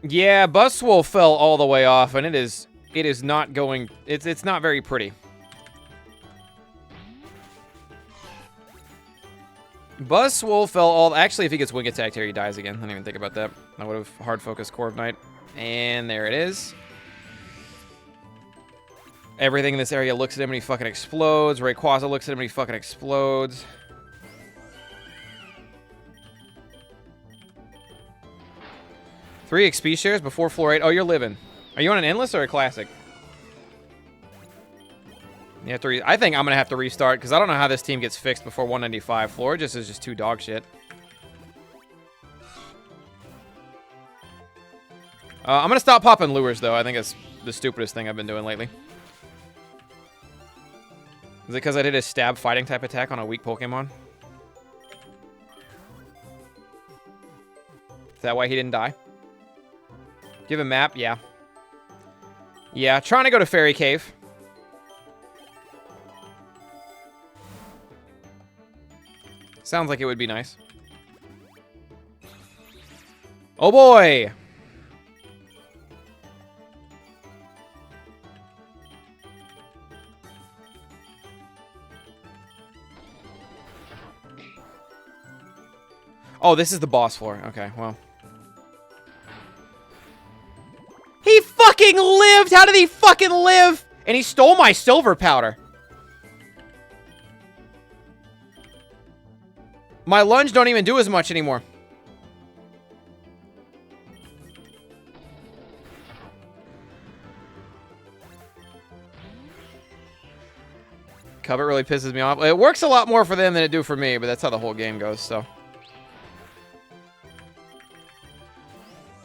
Yeah, Buzzwole fell all the way off, and it is not going... It's not very pretty. Buzzwole fell all... Actually, if he gets Wing Attacked here, he dies again. I didn't even think about that. I would have hard focused Core of Night. And there it is. Everything in this area looks at him and he fucking explodes. Rayquaza looks at him and he fucking explodes. Three XP shares before floor 8. Oh, you're living. Are you on an endless or a classic? You have to I think I'm going to have to restart because I don't know how this team gets fixed before 195. Florges is just too dog shit. I'm going to stop popping lures, though. I think it's the stupidest thing I've been doing lately. Is it because I did a stab fighting type attack on a weak Pokemon? Is that why he didn't die? Give a map? Yeah. Yeah, trying to go to Fairy Cave. Sounds like it would be nice. Oh boy! Oh, this is the boss floor. Okay, well. He fucking lived! How did he fucking live? And he stole my silver powder. My lunge don't even do as much anymore. Covet really pisses me off. It works a lot more for them than it do for me, but that's how the whole game goes, so.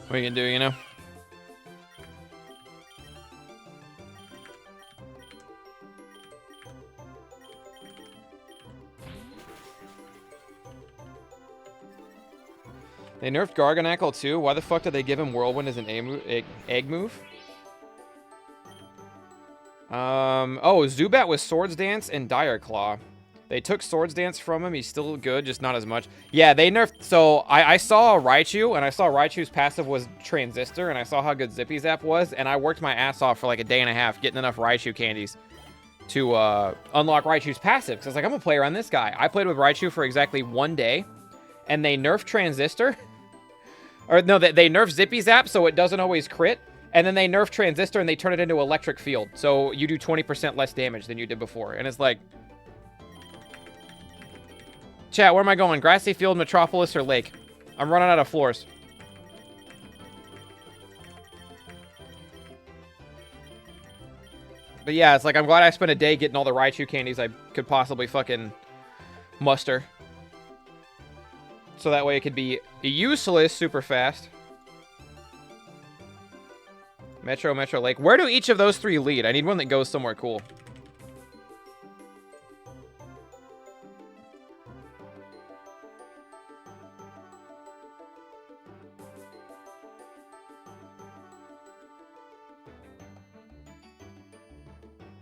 What are you gonna do, you know? They nerfed Garganacl too? Why the fuck did they give him Whirlwind as an egg move? Oh, Zubat with Swords Dance and Dire Claw. They took Swords Dance from him. He's still good, just not as much. Yeah, they nerfed... So, I saw Raichu, and I saw Raichu's passive was Transistor, and I saw how good Zippy Zap was, and I worked my ass off for like a day and a half getting enough Raichu candies to unlock Raichu's passive. Because I was like, I'm going to play around this guy. I played with Raichu for exactly 1 day, and they nerfed Transistor. Or, no, they nerfed Zippy Zap, so it doesn't always crit. And then they nerf Transistor, and they turn it into Electric Field. So you do 20% less damage than you did before. And it's like... Chat, where am I going? Grassy Field, Metropolis, or Lake? I'm running out of floors. But yeah, it's like, I'm glad I spent a day getting all the Raichu candies I could possibly fucking muster. So that way it could be useless super fast. Metro, Lake. Where do each of those three lead? I need one that goes somewhere cool.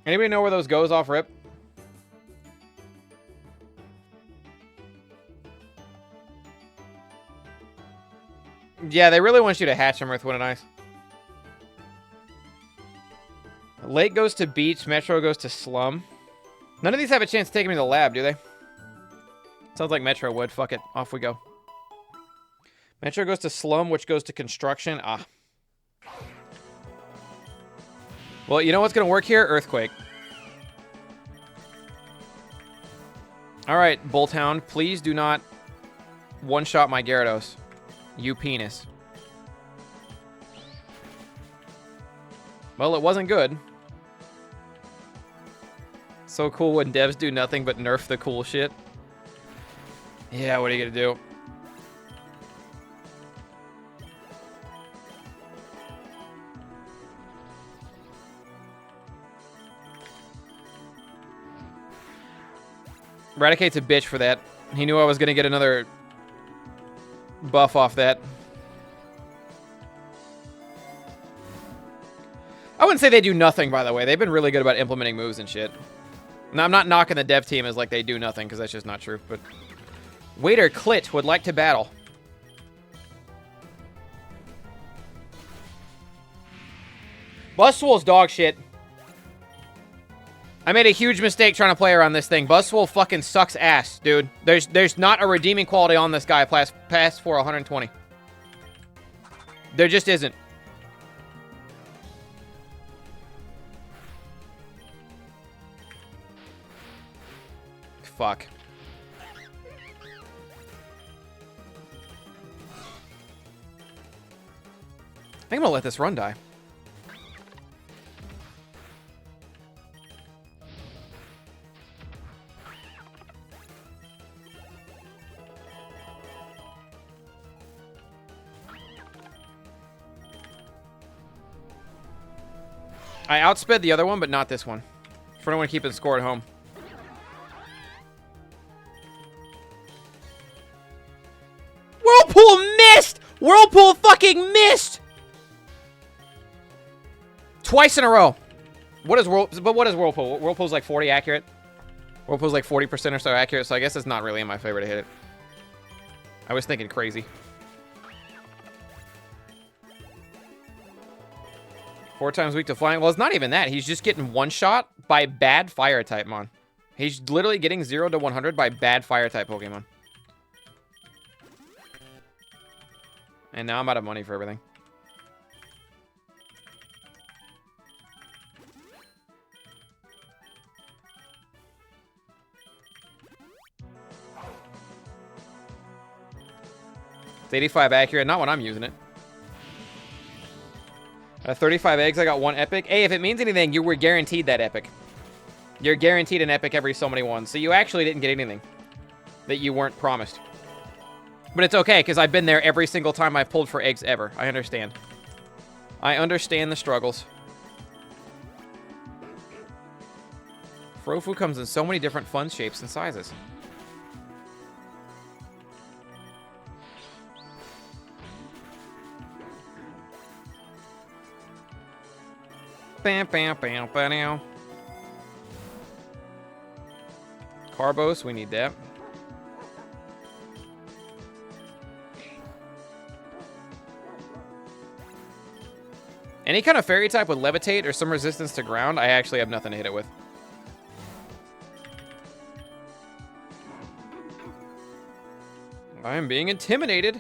Anybody know where those goes off rip? Yeah, they really want you to hatch them, Earth, Wind, and Ice. Lake goes to beach. Metro goes to slum. None of these have a chance to take me to the lab, do they? Sounds like Metro would. Fuck it. Off we go. Metro goes to slum, which goes to construction. Ah. Well, you know what's going to work here? Earthquake. Alright, Bolthound. Please do not one-shot my Gyarados. You penis. Well, it wasn't good. So cool when devs do nothing but nerf the cool shit. Yeah, what are you gonna do? Raticate's a bitch for that. He knew I was gonna get another buff off that. I wouldn't say they do nothing, by the way. They've been really good about implementing moves and shit. Now, I'm not knocking the dev team as like they do nothing, because that's just not true. But Waiter Clit would like to battle. Buzzwole's dog shit. I made a huge mistake trying to play around this thing. Buzzwole fucking sucks ass, dude. There's not a redeeming quality on this guy past for 120. There just isn't. Fuck. I think I'm gonna let this run die. I outsped the other one, but not this one. For anyone keeping score at home. Whirlpool missed! Whirlpool fucking missed! Twice in a row. What is Whirlpool? Whirlpool's like 40 accurate. Whirlpool's like 40% or so accurate, so I guess it's not really in my favor to hit it. I was thinking crazy. 4 times weak to flying. Well, it's not even that. He's just getting one shot by bad fire type mon. He's literally getting 0 to 100 by bad fire type Pokemon. And now I'm out of money for everything. It's 85 accurate. Not when I'm using it. 35 eggs, I got 1 epic. Hey, if it means anything, you were guaranteed that epic. You're guaranteed an epic every so many ones. So you actually didn't get anything that you weren't promised. But it's okay, because I've been there every single time I've pulled for eggs ever. I understand. I understand the struggles. Frofu comes in so many different fun shapes and sizes. Bam, bam, bam, bam. Carbos, we need that. Any kind of fairy type with levitate or some resistance to ground, I actually have nothing to hit it with. I am being intimidated.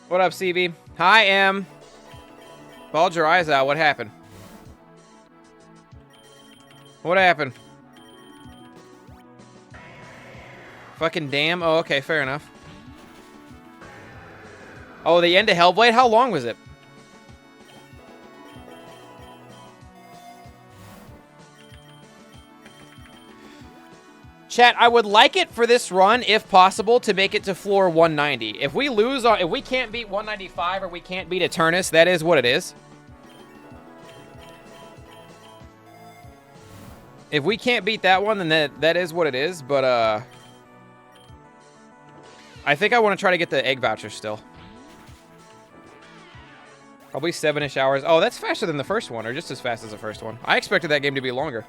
What up, CB? Hi, M. Balled your eyes out. What happened? What happened? Fucking damn. Oh, okay. Fair enough. Oh, the end of Hellblade? How long was it? Chat, I would like it for this run, if possible, to make it to floor 190. If we lose, if we can't beat 195 or we can't beat Eternus, that is what it is. If we can't beat that one, then that is what it is. But I think I want to try to get the egg voucher still. Probably 7-ish hours. Oh, that's faster than the first one, or just as fast as the first one. I expected that game to be longer.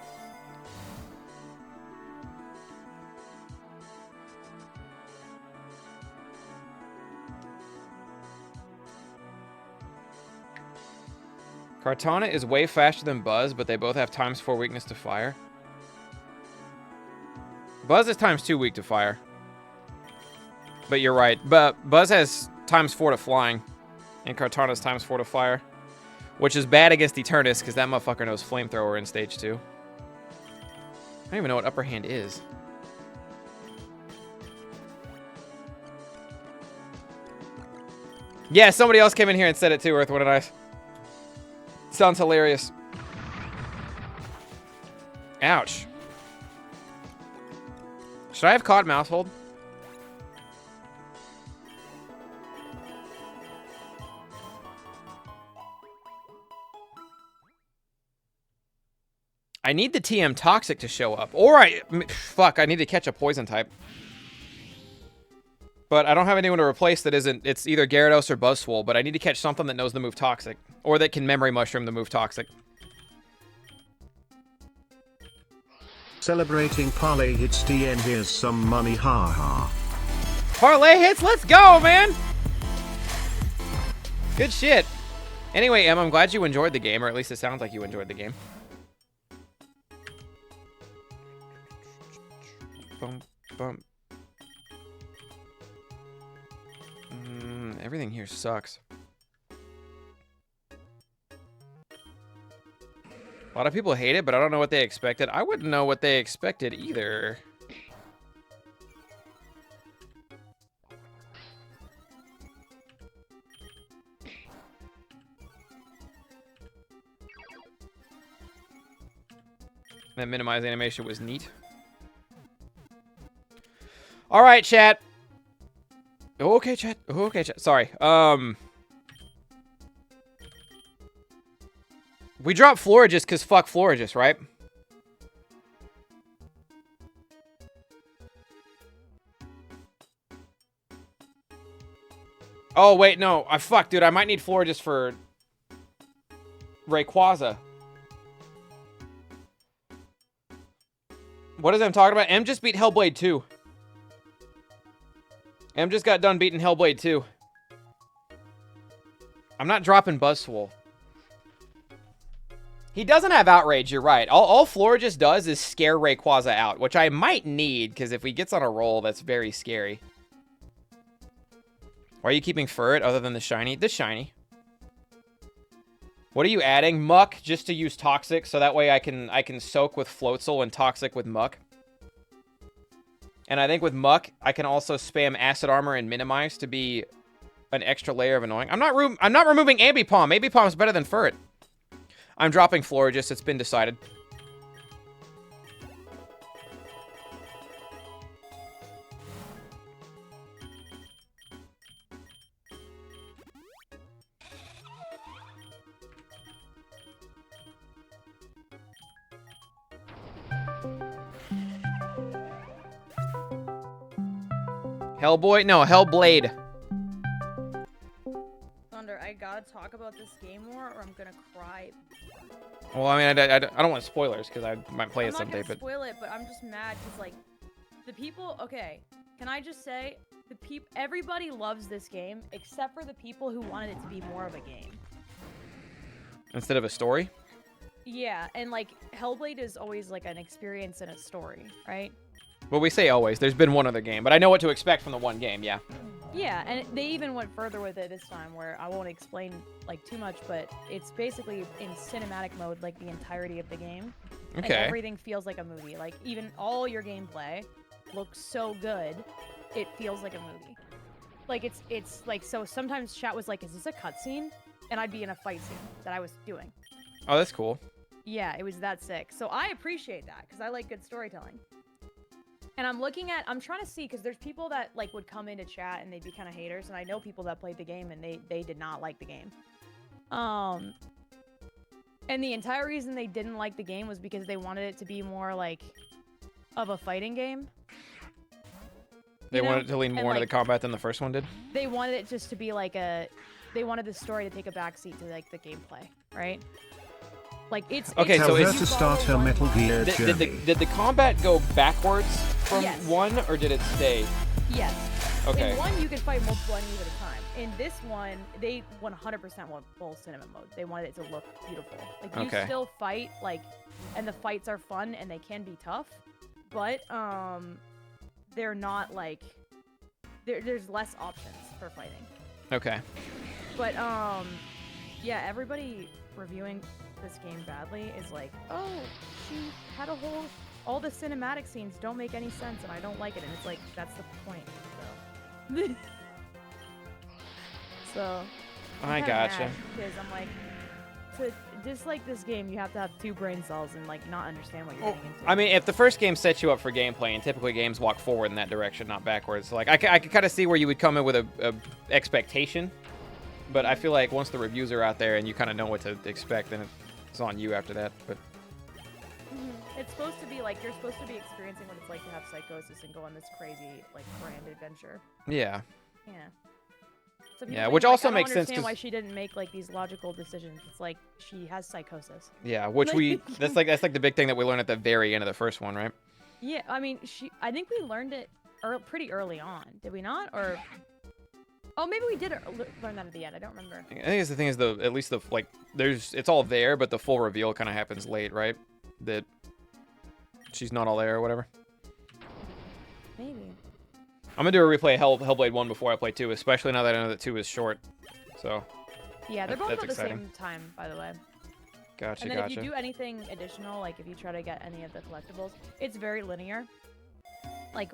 Kartana is way faster than Buzz, but they both have ×4 weakness to fire. Buzz is ×2 weak to fire. But you're right. But Buzz has ×4 to flying. And Kartana's ×4 to fire. Which is bad against Eternus, because that motherfucker knows Flamethrower in stage 2. I don't even know what upper hand is. Yeah, somebody else came in here and said it too, Earth. What a nice. Sounds hilarious. Ouch. Should I have caught mouse hold? I need the TM Toxic to show up. Or I need to catch a poison type. But I don't have anyone to replace that isn't... It's either Gyarados or Buzzwole, but I need to catch something that knows the move Toxic. Or that can Memory Mushroom the move Toxic. Celebrating parlay hits DN, here's some money, haha. Parlay hits, let's go, man! Good shit. Anyway, Em, I'm glad you enjoyed the game, or at least it sounds like you enjoyed the game. Bump, bump. Everything here sucks. A lot of people hate it, but I don't know what they expected. I wouldn't know what they expected either. That minimize animation was neat. All right, chat. Oh, okay, chat. Oh, okay, chat. Sorry. We dropped Florigist because fuck Florigist, right? Oh, wait, no. Fuck, dude. I might need Florigist for Rayquaza. What is I'm talking about? M just beat Hellblade 2. M just got done beating Hellblade 2. I'm not dropping Buzzwole. He doesn't have Outrage, you're right. All Florigist does is scare Rayquaza out, which I might need, because if he gets on a roll, that's very scary. Why are you keeping Furret other than the shiny? The shiny. What are you adding? Muck, just to use Toxic, so that way I can soak with Floatzel and Toxic with Muck. And I think with Muck, I can also spam Acid Armor and Minimize to be an extra layer of annoying. I'm not removing Ambipom. Ambipom's better than Furret. I'm dropping Florigist. It's been decided. Hellboy? No, Hellblade. Thunder, I gotta talk about this game more, or I'm gonna cry. Well, I mean, I don't want spoilers, because I might play it someday, I'm not but... gonna spoil it, but I'm just mad, because, like, the people... Okay, can I just say, everybody loves this game, except for the people who wanted it to be more of a game. Instead of a story? Yeah, and, like, Hellblade is always, like, an experience and a story, right? Well, we say always. There's been one other game, but I know what to expect from the one game, yeah. Yeah, and they even went further with it this time, where I won't explain, like, too much, but it's basically in cinematic mode, like, the entirety of the game. Okay. And everything feels like a movie. Like, even all your gameplay looks so good, it feels like a movie. Like, it's like, so sometimes chat was like, is this a cutscene? And I'd be in a fight scene that I was doing. Oh, that's cool. Yeah, it was that sick. So I appreciate that, because I like good storytelling. And I'm trying to see, because there's people that, like, would come into chat and they'd be kind of haters, and I know people that played the game and they did not like the game. And the entire reason they didn't like the game was because they wanted it to be more, like, of a fighting game. They wanted it to lean more into the combat than the first one did? They wanted it just to be, like, they wanted the story to take a backseat to, like, the gameplay, right? Like, it's... Okay, Tell so her to start her Metal Gear journey. Did the combat go backwards from Yes. one, or did it stay? Yes. Okay. In one, you could fight multiple enemies at a time. In this one, they 100% want full cinema mode. They wanted it to look beautiful. Like, you still fight, like, and the fights are fun and they can be tough, but they're not, like, there's less options for fighting. Okay. But yeah, everybody reviewing this game badly is like, oh, she had all the cinematic scenes don't make any sense and I don't like it, and it's like, that's the point, so. So I gotcha. Because I'm like, to dislike this game, you have to have 2 brain cells and, like, not understand what you're getting into. I mean, if the first game sets you up for gameplay, and typically games walk forward in that direction, not backwards, so, like, I could kind of see where you would come in with a expectation, but I feel like once the reviews are out there and you kind of know what to expect, then it's on you after that. But it's supposed to be like, you're supposed to be experiencing what it's like to have psychosis and go on this crazy, like, grand adventure. yeah. Yeah. So people Yeah, being which like, also I don't makes sense understand why 'cause- she didn't make like these logical decisions. It's like she has psychosis. Yeah, which that's like the big thing that we learned at the very end of the first one, right? Yeah, I mean, I think we learned it pretty early on. Did we not? Or oh, maybe we did learn that at the end. I don't remember. I think the thing is at least the like it's all there, but the full reveal kind of happens late, right? That she's not all there or whatever. Maybe. I'm gonna do a replay of Hellblade 1 before I play 2, especially now that I know that 2 is short. So. Yeah, they're both that's at the exciting. same time, by the way. Gotcha, And then gotcha. if you do anything additional, like if you try to get any of the collectibles, it's very linear. Like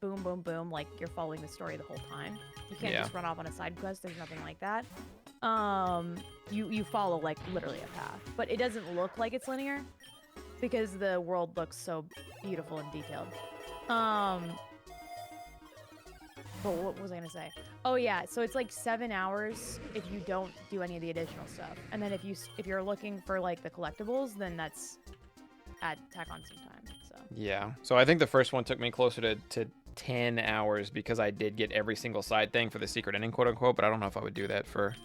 boom, boom, boom. Like you're following the story the whole time. You can't just run off on a side quest. There's nothing like that. You follow like literally a path, but it doesn't look like it's linear because the world looks so beautiful and detailed. But what was I gonna say? Oh yeah, so it's like 7 hours if you don't do any of the additional stuff, and then if you're looking for like the collectibles, then that's tack on some time. So Yeah. So I think the first one took me closer to 10 hours because I did get every single side thing for the secret ending, quote unquote. But I don't know if I would do that for.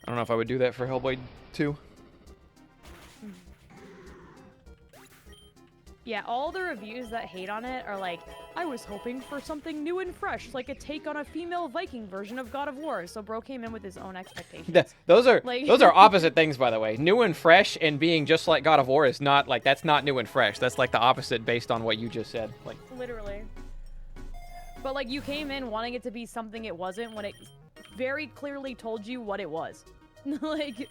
I don't know if I would do that for Hellblade 2. yeah, all the reviews that hate on it are like, I was hoping for something new and fresh, like a take on a female Viking version of God of War. So bro came in with his own expectations. Those are Like- those are opposite things, by the way. New and fresh and being just like God of War is not like that's not new and fresh. That's like the opposite based on what you just said. Like Literally. But like you came in wanting it to be something it wasn't when it very clearly told you what it was. Like.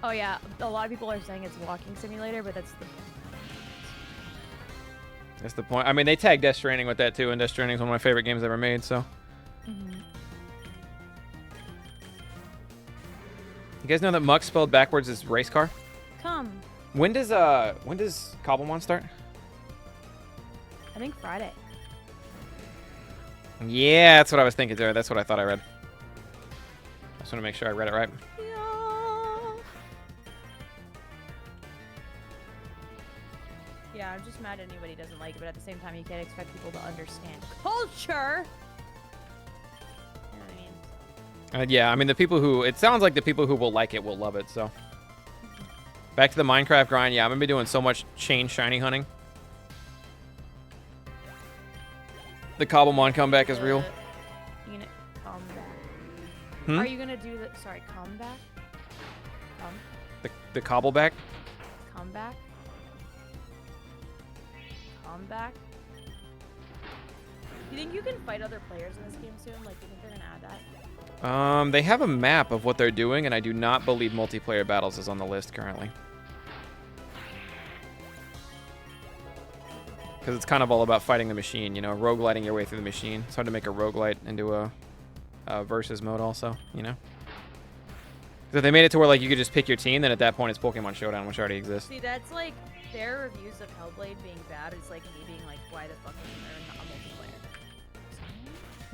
Oh yeah, a lot of people are saying it's walking simulator, but that's the point. I mean, they tagged Death Stranding with that too, and Death Stranding is one of my favorite games ever made. So. Mhm. You guys know that Muck spelled backwards is race car? Come. When does Cobblemon start? I think Friday. Yeah, that's what I was thinking there. That's what I thought I read. I just want to make sure I read it right. Yeah, I'm just mad anybody doesn't like it, but at the same time, you can't expect people to understand culture. You know what I mean? Yeah, I mean, it sounds like the people who will like it will love it, so. Back to the Minecraft grind, yeah, I'm gonna be doing so much chain shiny hunting. The Cobblemon comeback is real. Unit comeback. Hmm? Are you gonna do the, sorry, comeback? The Cobbleback? Comeback? Comeback? You think you can fight other players in this game soon? Like, do you think they're gonna add that? They have a map of what they're doing, and I do not believe multiplayer battles is on the list currently. Because it's kind of all about fighting the machine, you know, roguelighting your way through the machine. It's hard to make a roguelite into a versus mode also, you know? So if they made it to where, like, you could just pick your team, then at that point it's Pokemon Showdown, which already exists. See, that's like, their reviews of Hellblade being bad is like me being like, why the fuck isn't there not multiplayer?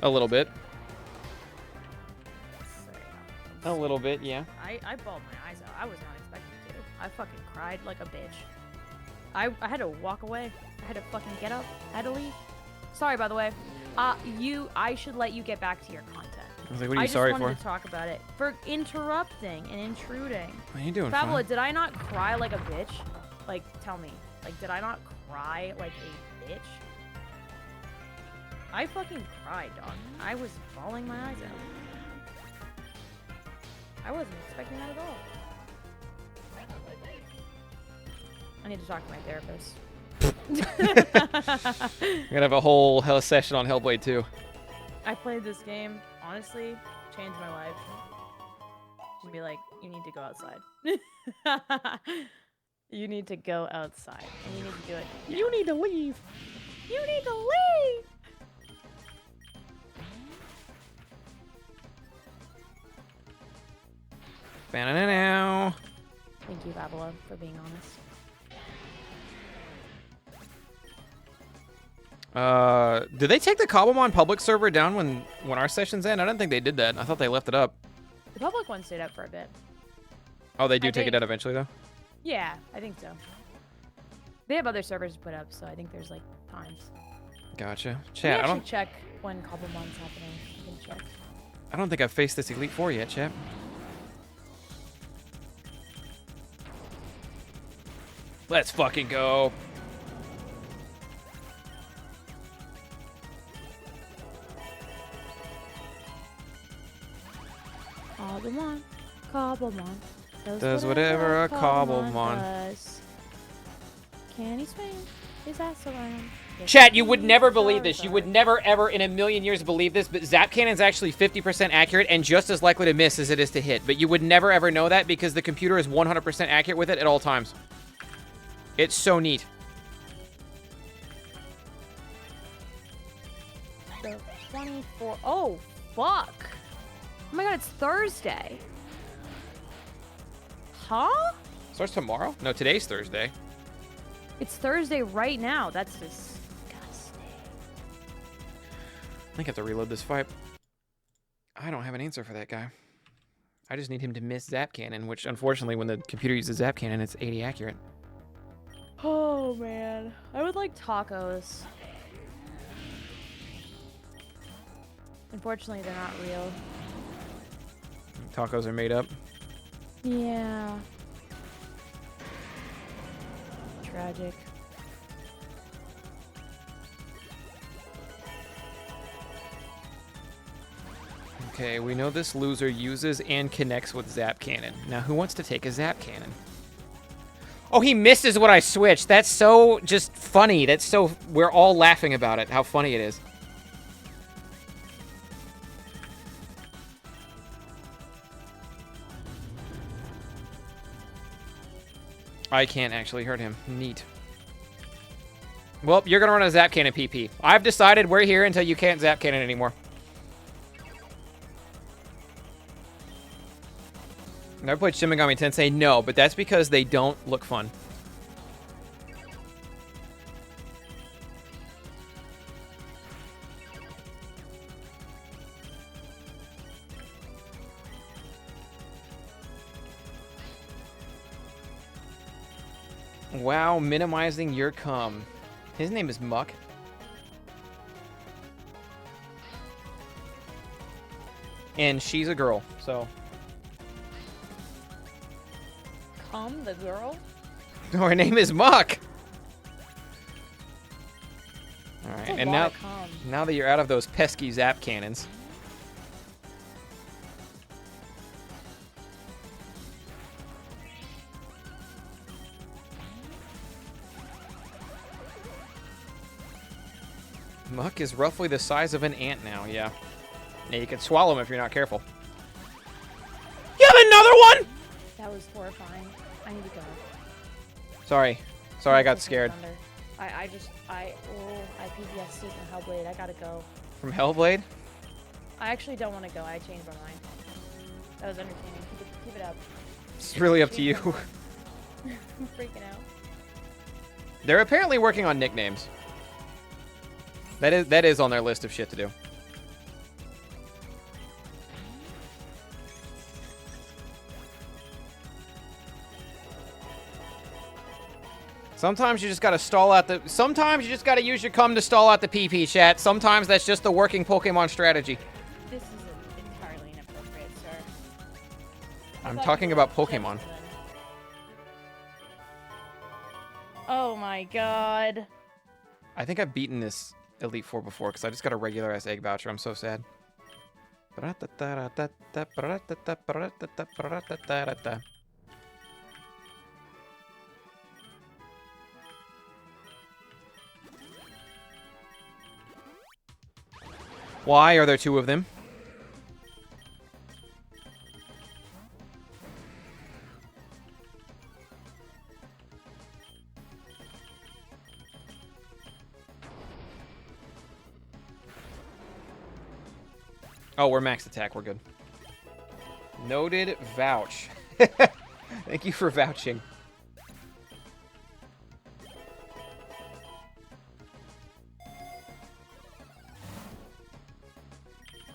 A little bit. Sorry, A little bit, yeah. I bawled my eyes out. I was not expecting to. I fucking cried like a bitch. I had to walk away. I had to fucking get up. I had to leave. Sorry, by the way. I should let you get back to your content. I was like, what are you sorry I just for? wanted to talk about it. For interrupting and intruding. What are you doing, Fabula, fine? did I not cry like a bitch? Like, tell me. Like, did I not cry like a bitch? I fucking cried, dog. I was bawling my eyes out. I wasn't expecting that at all. I need to talk to my therapist. We're gonna have a whole hell session on Hellblade 2. I played this game, honestly, changed my life. She'd be like, you need to go outside. You need to go outside. And you need to do it. You need to leave. You need to leave! Ba-na-na-now. Thank you, Babylon, for being honest. Did they take the Cobblemon public server down when our sessions end? I don't think they did that. I thought they left it up. The public one stayed up for a bit. Oh, they do I take it think- down eventually, though? Yeah, I think so. They have other servers to put up, so I think there's like times. Gotcha. Let me Chat, actually check when Cobblemon's happening. I can check. I don't think I've faced this Elite Four yet, chat. Let's fucking go. Cobblemon, Cobblemon. Does whatever a Cobblemon does. Can he swing his ass around? Yes, Chat, he you would never does. believe this. You would never, ever in a million years believe this, but Zap Cannon's actually 50% accurate and just as likely to miss as it is to hit. But you would never, ever know that because the computer is 100% accurate with it at all times. It's so neat. So 24. Oh, fuck. Oh my god, it's Thursday. Huh? Starts tomorrow? No, today's Thursday. It's Thursday right now. That's disgusting. I think I have to reload this fight. I don't have an answer for that guy. I just need him to miss Zap Cannon, which unfortunately when the computer uses Zap Cannon, it's 80 accurate. Oh man, I would like tacos. Unfortunately, they're not real. Tacos are made up. Yeah. Tragic. Okay, we know this loser uses and connects with Zap Cannon. Now, who wants to take a Zap Cannon? Oh, he misses when I switch. That's so just funny. That's so... We're all laughing about it, how funny it is. I can't actually hurt him. Neat. Well, you're going to run a Zap Cannon PP. I've decided we're here until you can't Zap Cannon anymore. Never played Shin Megami Tensei? No, but that's because they don't look fun. Wow, minimizing your cum. His name is Muck. And she's a girl, so... Come, the girl? Her name is Muck! Alright, and now that you're out of those pesky Zap Cannons... Muck is roughly the size of an ant now, yeah. Yeah, you can swallow him if you're not careful. You have another one?! That was horrifying. I need to go. Sorry, I got scared. I PTSD from Hellblade. I gotta go. From Hellblade? I actually don't want to go. I changed my mind. That was entertaining. Keep it up. It's really up to you. I'm freaking out. They're apparently working on nicknames. That is on their list of shit to do. Sometimes you just gotta stall out the... Sometimes you just gotta use your cum to stall out the PP, chat. Sometimes that's just the working Pokemon strategy. This is entirely inappropriate, sir. I'm talking about Pokemon. Oh my god. I think I've beaten this Elite Four before because I just got a regular ass egg voucher. I'm so sad. Why are there two of them? Oh, we're max attack. We're good. Noted vouch. Thank you for vouching.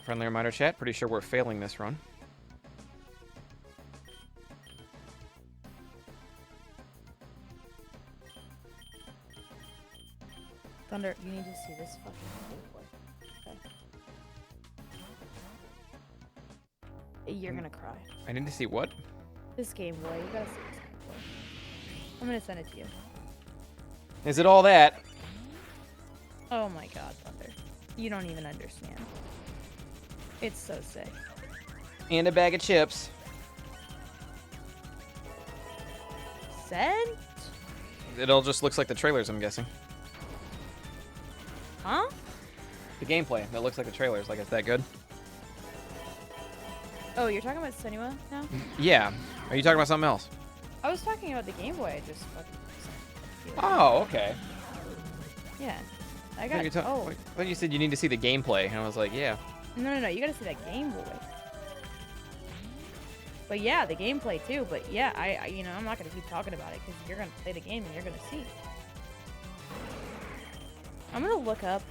Friendly reminder, chat. Pretty sure we're failing this run. Thunder, you You need to see this fucking gameplay. Okay. You're gonna cry. I need to see what? This game boy, you gotta see this gameplay. I'm gonna send it to you. Is it all that? Oh my god, Thunder. You don't even understand. It's so sick. And a bag of chips. Sent? It all just looks like the trailers, I'm guessing. Huh? The gameplay. That looks like the trailers. Like, it's that good? Oh, you're talking about Senua now? Yeah. Are you talking about something else? I was talking about the Game Boy. I just fucking sent. Oh, okay. Yeah. I I got. thought I thought you said you need to see the gameplay, and I was like, yeah. No. You gotta see that Game Boy. But yeah, the gameplay too. But yeah, I you know, I'm not gonna keep talking about it because you're gonna play the game and you're gonna see. I'm gonna look up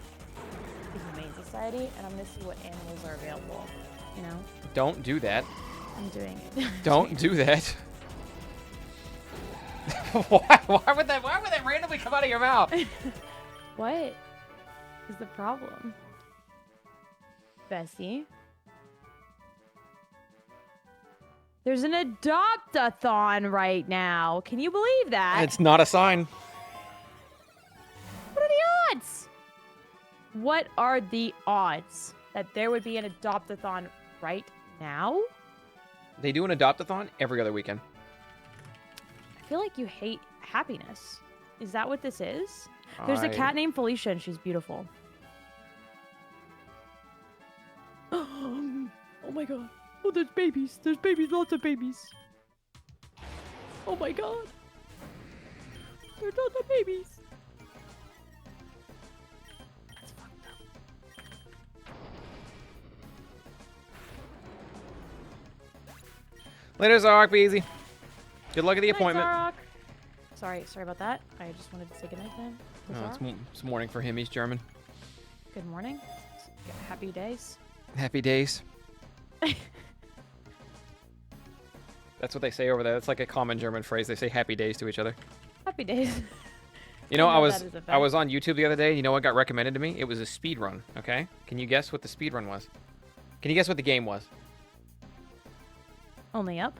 the Humane Society and I'm gonna see what animals are available. You know. Don't do that. I'm doing it. Don't do that. Why would that randomly come out of your mouth? What is the problem, Bessie? There's an adopt-a-thon right now. Can you believe that? It's not a sign. What are the odds? What are the odds that there would be an adopt-a-thon right now? They do an adopt-a-thon every other weekend. I feel like you hate happiness. Is that what this is? There's a cat named Felicia and she's beautiful. Oh my god. Oh, there's babies. There's babies. Lots of babies. Oh my god. There's lots of babies. That's fucked up. Later, Zarok. Be easy. Good luck at the Good night, appointment. Zarok. Sorry about that. I just wanted to say goodnight to him. To Oh, Zarok. it's morning for him. He's German. Good morning. Happy days. Happy days. That's what they say over there. That's like a common German phrase. They say happy days to each other. Happy days. You know, I I know was that is a I fact. was on YouTube the other day. You know what got recommended to me? It was a speed run. Okay, can you guess what the speed run was? Can you guess what the game was? Only up.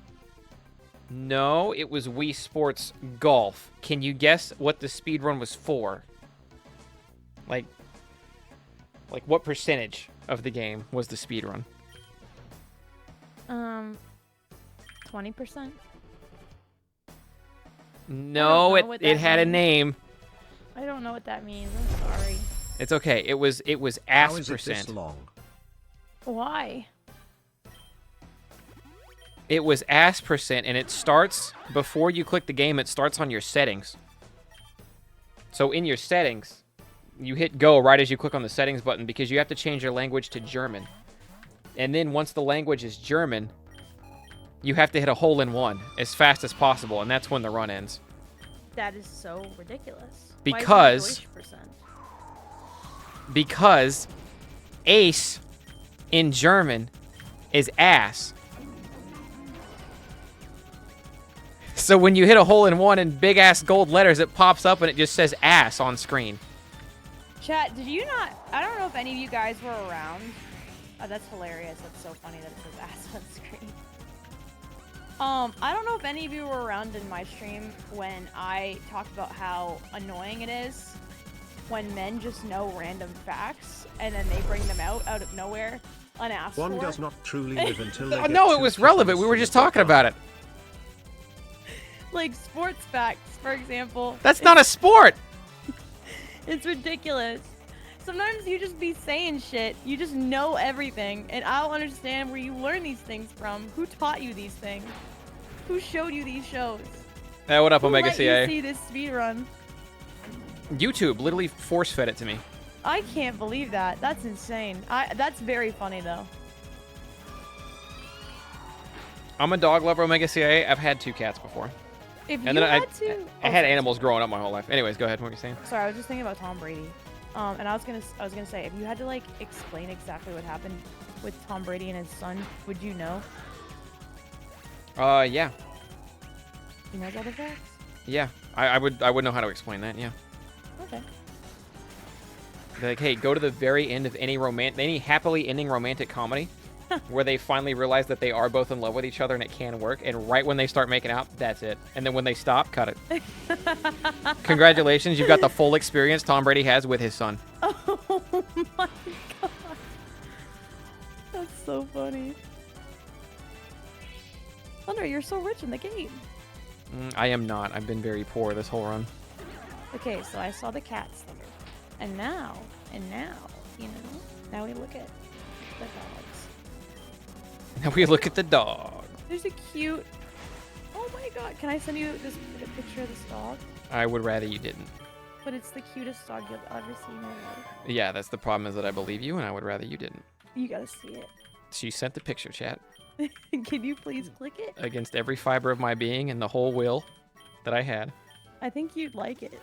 No, it was Wii Sports Golf. Can you guess what the speed run was for? Like what percentage of the game was the speed run? 20%. No, know what it that had a means. name. I don't know what that means. I'm sorry. It's okay. It was How ass is it this percent. long? Why? It was ass percent, and it starts before you click the game. It starts on your settings. So in your settings, you hit go right as you click on the settings button because you have to change your language to German. And then once the language is German, you have to hit a hole in one as fast as possible, and that's when the run ends. That is so ridiculous. Because- Why is it 20%? Because ace in German is ass. So when you hit a hole in one in big ass gold letters, it pops up and it just says ass on screen. Chat, did you not? I don't know if any of you guys were around. Oh, that's hilarious. That's so funny that it says ass on screen. I don't know if any of you were around in my stream when I talked about how annoying it is when men just know random facts and then they bring them out of nowhere unasked One for. does not truly live until they get No, it two was relevant. We kittens were from just the talking about it. Like sports facts, for example. That's not a sport. It's ridiculous. Sometimes you just be saying shit. You just know everything, and I don't understand where you learn these things from. Who taught you these things? Who showed you these shows? Hey, what up, Who Omega let CA? you see this speedrun? YouTube literally force fed it to me. I can't believe that. That's insane. That's very funny though. I'm a dog lover, Omega CA. I've had 2 cats before. If And you then had to, I had animals growing up my whole life. Anyways, go ahead. What were you saying? Sorry, I was just thinking about Tom Brady. And I was gonna say, if you had to like explain exactly what happened with Tom Brady and his son, would you know? Yeah. He knows all the facts. Yeah. I would know how to explain that, yeah. Okay. They're like, hey, go to the very end of any happily ending romantic comedy where they finally realize that they are both in love with each other and it can work. And right when they start making out, that's it. And then when they stop, cut it. Congratulations, you've got the full experience Tom Brady has with his son. Oh my god. That's so funny. Thunder, you're so rich in the game. I am not. I've been very poor this whole run. Okay, so I saw the cats, Thunder. And now, you know, now we look at the dogs. Now we look at the dog. There's a cute... Oh my god, can I send you this picture of this dog? I would rather you didn't. But it's the cutest dog you'll ever see in your life. Yeah, that's the problem is that I believe you and I would rather you didn't. You gotta see it. She sent the picture, chat. Can you please click it? Against every fiber of my being and the whole will that I had. I think you'd like it.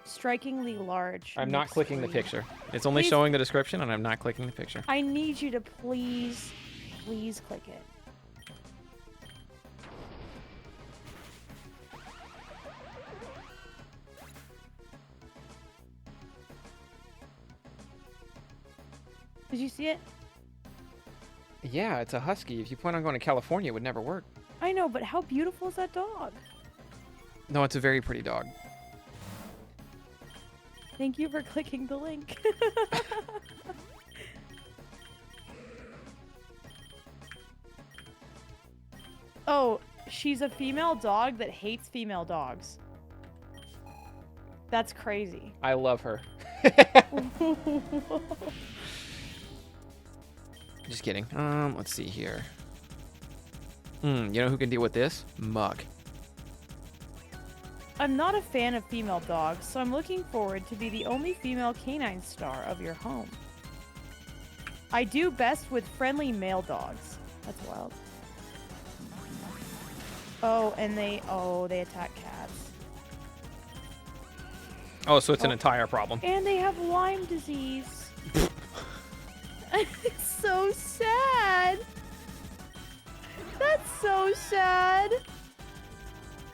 Strikingly large. I'm not clicking the picture. It's only Please. showing the description and I'm not clicking the picture. I need you to please click it. Did you see it? Yeah, it's a husky. If you plan on going to California, it would never work. I know, but how beautiful is that dog? No, it's a very pretty dog. Thank you for clicking the link. Oh, she's a female dog that hates female dogs. That's crazy. I love her. Just kidding. Let's see here. You know who can deal with this? Mug. I'm not a fan of female dogs, so I'm looking forward to be the only female canine star of your home. I do best with friendly male dogs. That's wild. Oh, and they attack cats. Oh, so it's an entire problem. And they have Lyme disease. It's so sad. That's so sad.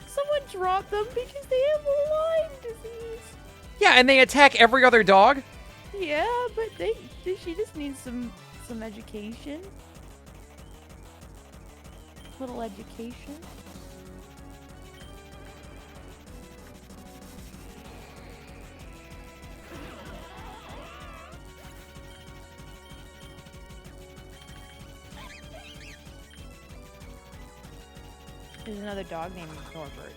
Someone dropped them because they have Lyme disease. Yeah, and they attack every other dog? Yeah, but she just needs some education. Little education. There's another dog named Norbert.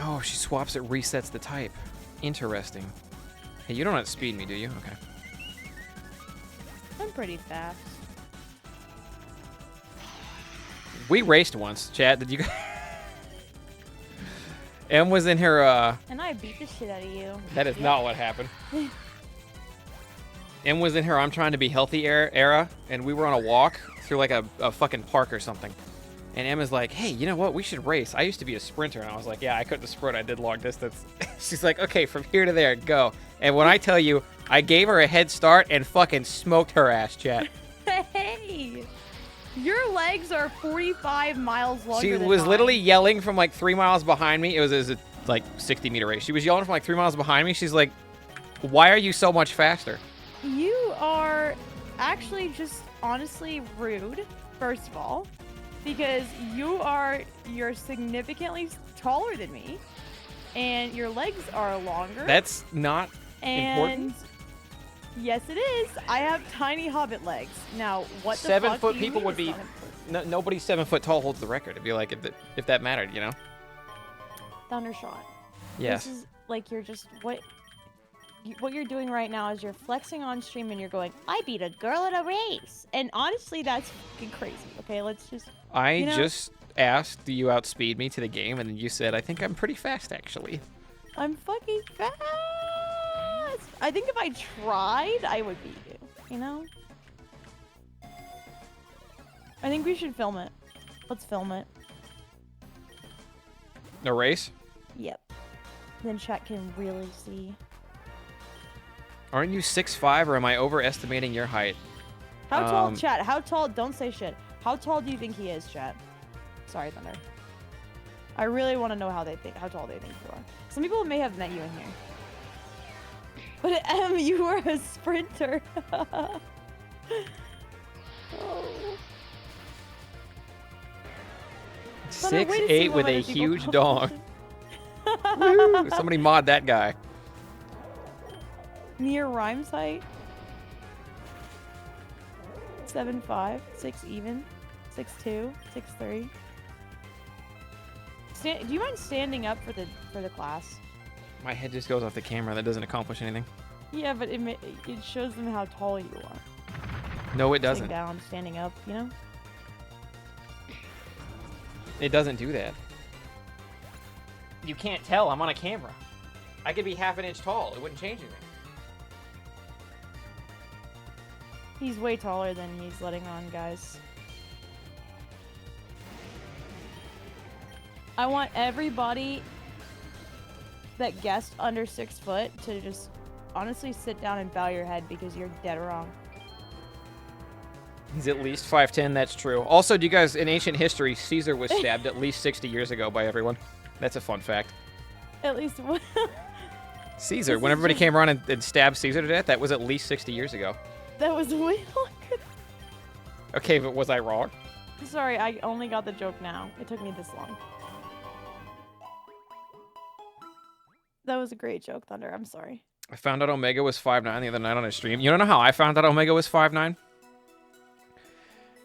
Oh, she swaps it, resets the type. Interesting. Hey, you don't outspeed me, do you? Okay. I'm pretty fast. We raced once, chat. Did you guys... Em was in her, And I beat the shit out of you. That is not what happened. Em was in her I'm trying to be healthy era, and we were on a walk through like a fucking park or something. And Emma's like, hey, you know what? We should race. I used to be a sprinter. And I was like, yeah, I couldn't sprint. I did long distance. She's like, okay, from here to there, go. And when I tell you, I gave her a head start and fucking smoked her ass, chat. Hey! Your legs are 45 miles longer She than was mine. literally yelling from like 3 miles behind me. It was a like 60-meter race. She was yelling from like 3 miles behind me. She's like, why are you so much faster? You are actually just honestly rude, first of all. Because you're significantly taller than me, and your legs are longer. That's not important. Yes, it is. I have tiny hobbit legs. Now, what the 7 fuck foot do you people mean would it's be. not important? Nobody 7 foot tall holds the record. It'd be like if that mattered, you know. Thundershot. Yes. This is like you're just what you're doing right now is you're flexing on stream and you're going, I beat a girl at a race. And honestly, that's fucking crazy. Okay, let's just. I asked, do you outspeed me to the game? And then you said, I think I'm pretty fast, actually. I'm fucking fast. I think if I tried, I would beat you. You know? I think we should film it. Let's film it. No race? Yep. Then chat can really see. Aren't you 6'5", or am I overestimating your height? How tall, chat? How tall? Don't say shit. How tall do you think he is, chat? Sorry, Thunder. I really want to know how tall they think you are. Some people may have met you in here. But you were a sprinter. Oh. 6'8" with a huge dong. Woo! Somebody mod that guy. Near Rhyme's height. 7'5", 6 even, 6'2", 6'3". Do you mind standing up for the class? My head just goes off the camera. That doesn't accomplish anything. Yeah, but it shows them how tall you are. No, it doesn't. Sitting down, standing up, you know? It doesn't do that. You can't tell. I'm on a camera. I could be half an inch tall. It wouldn't change anything. He's way taller than he's letting on, guys. I want everybody that guessed under 6 foot to just honestly sit down and bow your head because you're dead wrong. He's at least 5'10", that's true. Also, do you guys, in ancient history, Caesar was stabbed at least 60 years ago by everyone. That's a fun fact. At least one. Caesar, when everybody came around and stabbed Caesar to death, that was at least 60 years ago. That was way longer. Okay, but was I wrong? Sorry, I only got the joke now. It took me this long. That was a great joke, Thunder. I'm sorry. I found out Omega was 5'9" the other night on a stream. You don't know how I found out Omega was 5'9"?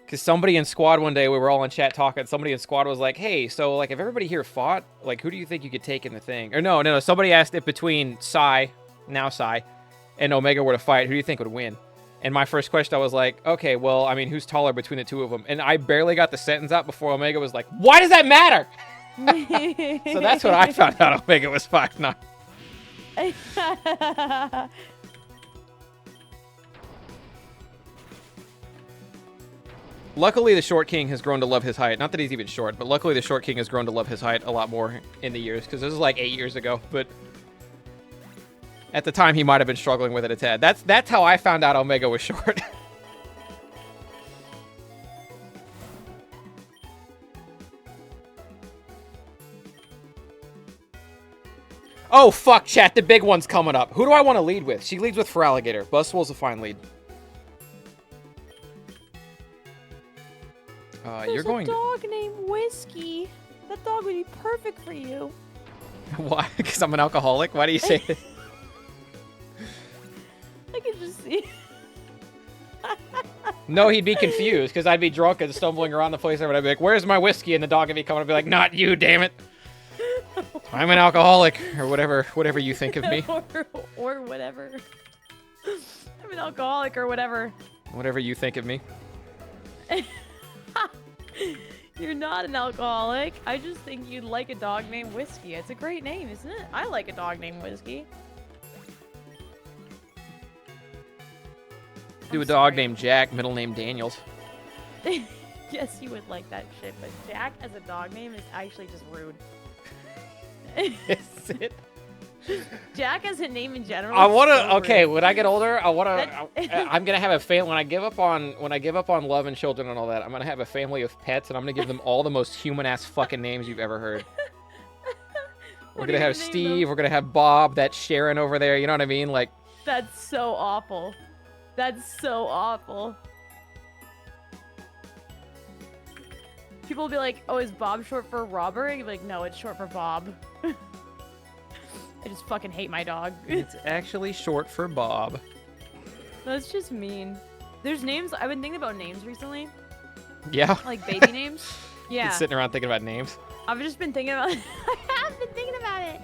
Because somebody in squad one day, we were all in chat talking, somebody in squad was like, hey, so like if everybody here fought, like who do you think you could take in the thing? Or no, somebody asked if between Psy, now Psy, and Omega were to fight, who do you think would win? And my first question, I was like, okay, well, I mean, who's taller between the two of them? And I barely got the sentence out before Omega was like, why does that matter? So that's what I found out Omega was 5'9". Luckily, the Short King has grown to love his height. Not that he's even short, but luckily the Short King has grown to love his height a lot more in the years, because this was like 8 years ago, but at the time he might have been struggling with it a tad. That's how I found out Omega was short. Oh, fuck, chat. The big one's coming up. Who do I want to lead with? She leads with Feraligatr. Buzzwole's a fine lead. You're going. There's a dog named Whiskey. That dog would be perfect for you. Why? Because I'm an alcoholic? Why do you say it? I can just see. No, he'd be confused because I'd be drunk and stumbling around the place. And I'd be like, "Where's my whiskey?" And the dog would be coming and be like, "Not you, damn it! I'm an alcoholic," or whatever you think of me. or whatever. I'm an alcoholic or whatever. Whatever you think of me. You're not an alcoholic. I just think you'd like a dog named Whiskey. It's a great name, isn't it? I like a dog named Whiskey. Do a dog named Jack, middle name Daniels. Yes, you would like that shit, but Jack as a dog name is actually just rude. Is it? Jack as a name in general. I want to. So okay, rude. when I get older, I want to. I'm gonna have a family. When I give up on love and children and all that, I'm gonna have a family of pets, and I'm gonna give them all the most human ass fucking names you've ever heard. We're gonna have Steve. We're gonna have Bob. That's Sharon over there. You know what I mean? Like. That's so awful. That's so awful. People will be like, "Oh, is Bob short for Robert?" And you'll be like, "No, it's short for Bob." I just fucking hate my dog. It's actually short for Bob. That's just mean. There's names. I've been thinking about names recently. Yeah. Like baby names. Yeah. Been sitting around thinking about names. I've just been thinking about. I have been thinking about it.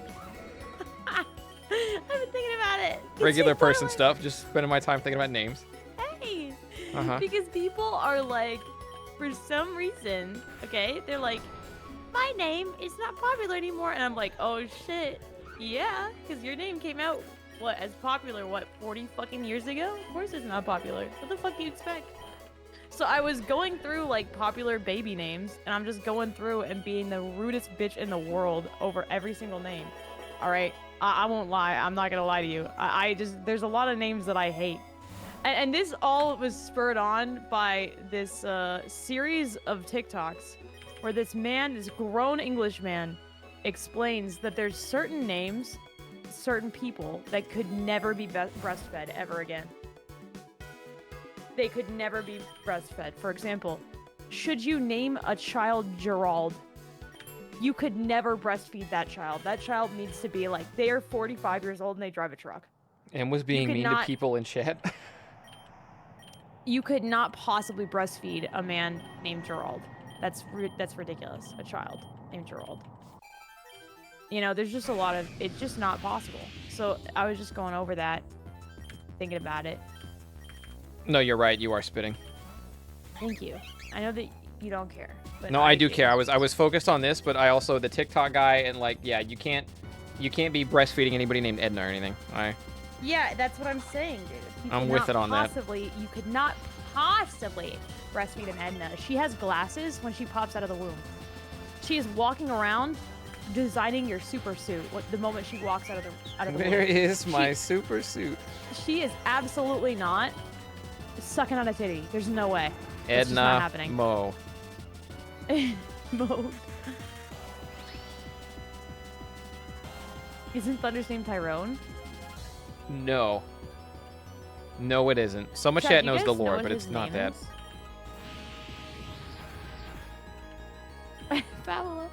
I've been thinking about it. Regular person stuff. Just spending my time thinking about names. Hey. Uh-huh. Because people are like, for some reason, okay, they're like, my name is not popular anymore. And I'm like, oh shit, yeah, because your name came out, as popular, 40 fucking years ago? Of course it's not popular. What the fuck do you expect? So I was going through, like, popular baby names, and I'm just going through and being the rudest bitch in the world over every single name. All right? I won't lie. I'm not gonna lie to you. There's a lot of names that I hate. And this all was spurred on by this series of TikToks where this grown English man, explains that there's certain names, certain people that could never be breastfed ever again. They could never be breastfed. For example, should you name a child Gerald, you could never breastfeed that child. That child needs to be like, they are 45 years old and they drive a truck. And was being mean to people in chat. You could not possibly breastfeed a man named Gerald. That's ridiculous. A child named Gerald. You know, there's just a lot of, it's just not possible. So I was just going over that, thinking about it. No, you're right. You are spitting. Thank you. I know that you don't care. But No, I do care. I was focused on this, but I also the TikTok guy and like, yeah, you can't be breastfeeding anybody named Edna or anything. Yeah, that's what I'm saying, dude. I'm with it on that. You could not possibly breastfeed an Edna. She has glasses when she pops out of the womb. She is walking around designing your super suit the moment she walks out of the womb. Where is my super suit? She is absolutely not sucking on a titty. There's no way. It's Edna just not happening. Mo. Mo. Isn't Thunder's name Tyrone? No. No, it isn't. Some of chat knows the lore, but it's not that. Pamela.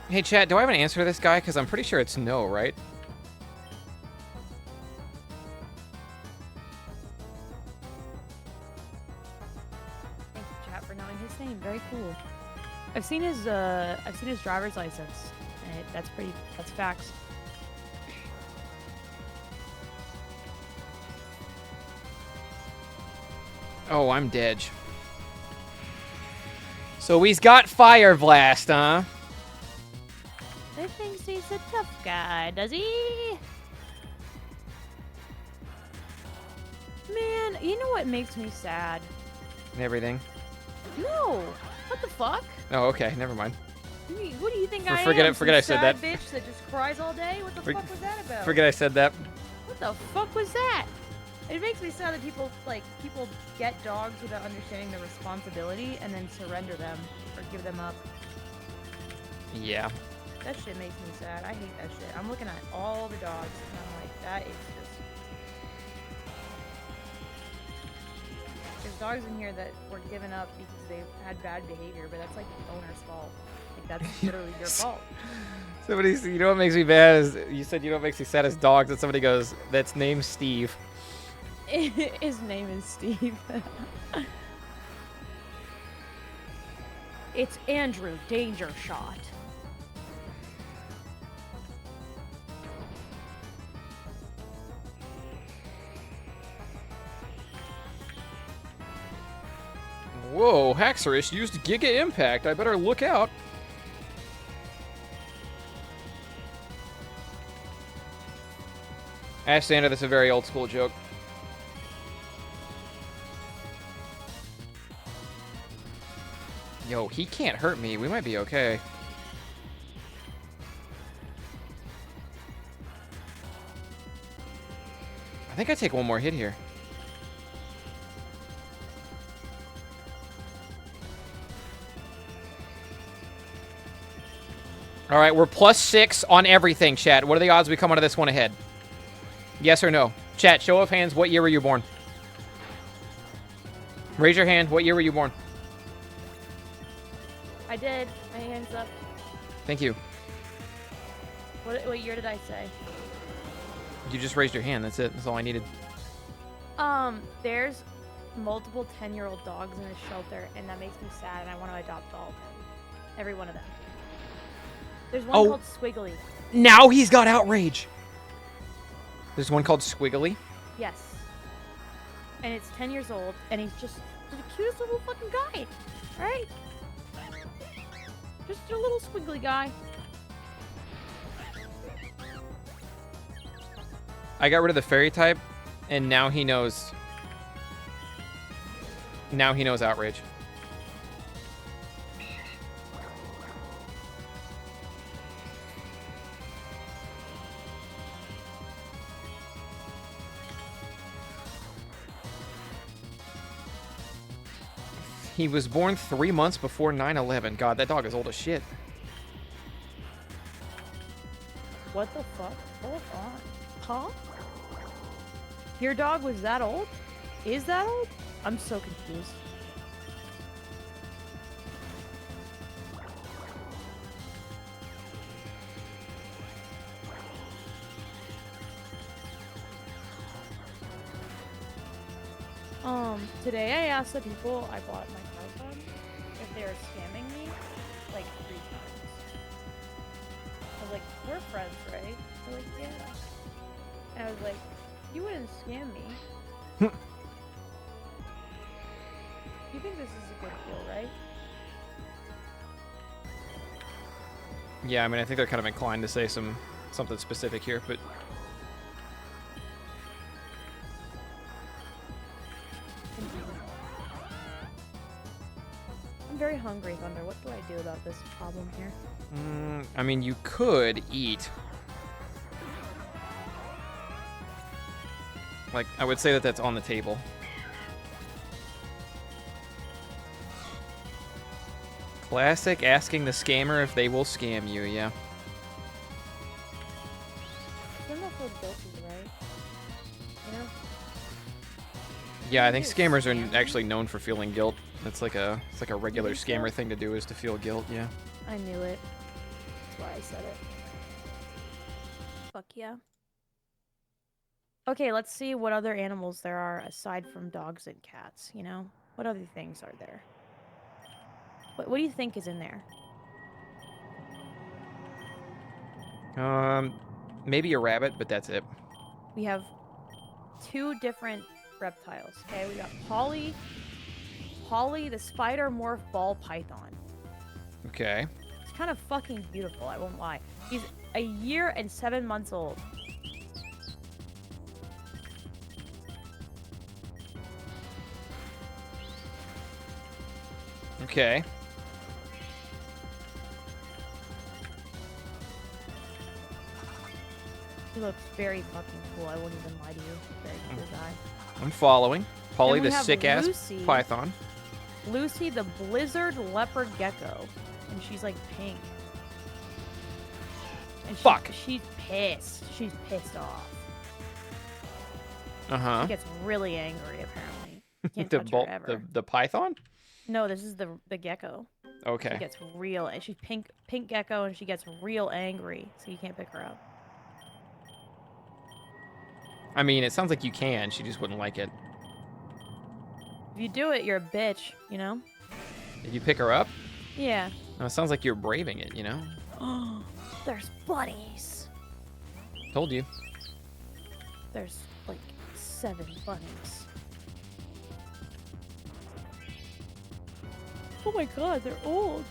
Hey, chat, do I have an answer to this guy? Because I'm pretty sure it's no, right? Thank you, chat, for knowing his name. Very cool. I've seen his driver's license. And that's facts. Oh, I'm dead. So he's got Fire Blast, huh? He thinks he's a tough guy, does he? Man, you know what makes me sad? Everything. No. What the fuck? Oh, okay. Never mind. What do you think I am? Forget I said that. Bitch that just cries all day? What the fuck was that about? Forget I said that. What the fuck was that? It makes me sad that people get dogs without understanding the responsibility and then surrender them or give them up. Yeah. That shit makes me sad. I hate that shit. I'm looking at all the dogs and I'm like, that is just... There's dogs in here that were given up because they had bad behavior, but that's like the owner's fault. Like, that's literally your fault. You know what makes me bad is, you said you know what makes me sad is dogs, and somebody goes, that's named Steve. His name is Steve. It's Andrew Danger Shot. Whoa, Haxorus used Giga Impact. I better look out. Ash Sander, that's a very old school joke. Yo, he can't hurt me. We might be okay. I think I take one more hit here. All right, we're +6 on everything, chat. What are the odds we come out of this one ahead? Yes or no? Chat, show of hands, what year were you born? Raise your hand, what year were you born? I did. My hand's up. Thank you. What year did I say? You just raised your hand, that's it. That's all I needed. There's multiple 10-year-old dogs in a shelter, and that makes me sad, and I want to adopt all of them. Every one of them. There's one called Squiggly. Now he's got outrage. There's one called Squiggly. Yes. And it's 10 years old, and he's just the cutest little fucking guy, right? Just a little squiggly guy. I got rid of the fairy type, and now he knows. Now he knows outrage. He was born 3 months before 9/11. God, that dog is old as shit. What the fuck? Hold on. Huh? Your dog was that old? Is that old? I'm so confused. Today I asked the people I bought my car from if they were scamming me, like 3 times. I was like, we're friends, right? They're like, yeah. And I was like, you wouldn't scam me. You think this is a good deal, right? Yeah, I mean, I think they're kind of inclined to say something specific here, but I'm very hungry, Thunder. What do I do about this problem here? I mean, you could eat. Like, I would say that that's on the table. Classic asking the scammer if they will scam you, yeah. They're not feel guilty, right? You know? Yeah, I think scammers are actually known for feeling guilt. It's like a regular scammer thing to do, is to feel guilt, yeah. I knew it. That's why I said it. Fuck yeah. Okay, let's see what other animals there are aside from dogs and cats, you know? What other things are there? What do you think is in there? Maybe a rabbit, but that's it. We have 2 different reptiles, okay? We got Polly the spider morph ball python. Okay. It's kind of fucking beautiful, I won't lie. He's a year and 7 months old. Okay. He looks very fucking cool, I won't even lie to you. Very cool guy. I'm following. Polly And we the have sick-ass Lucy. python. Lucy the blizzard leopard gecko. And she's like pink. And Fuck. She's pissed. She's pissed off. Uh-huh. She gets really angry, apparently. You can't The touch her ever. the python? No, this is the gecko. Okay. She gets real, and she's pink gecko, and she gets real angry, so you can't pick her up. I mean, it sounds like you can. She just wouldn't like it. If you do it, you're a bitch, you know? Did you pick her up? Yeah. No, it sounds like you're braving it, you know? Oh, there's bunnies. Told you. There's like 7 bunnies. Oh my god, they're old.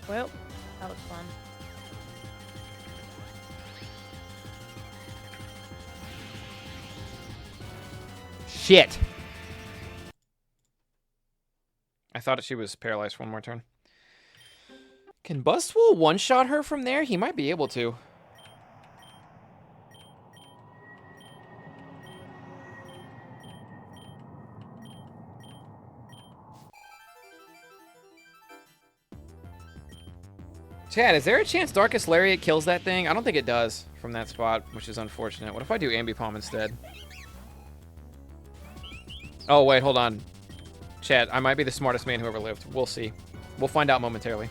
Well, that was fun. Shit! I thought she was paralyzed for one more turn. Can Buzzwool one-shot her from there? He might be able to. Chad, is there a chance Darkest Lariat kills that thing? I don't think it does from that spot, which is unfortunate. What if I do Ambipom instead? Oh, wait, hold on. Chad, I might be the smartest man who ever lived. We'll see. We'll find out momentarily.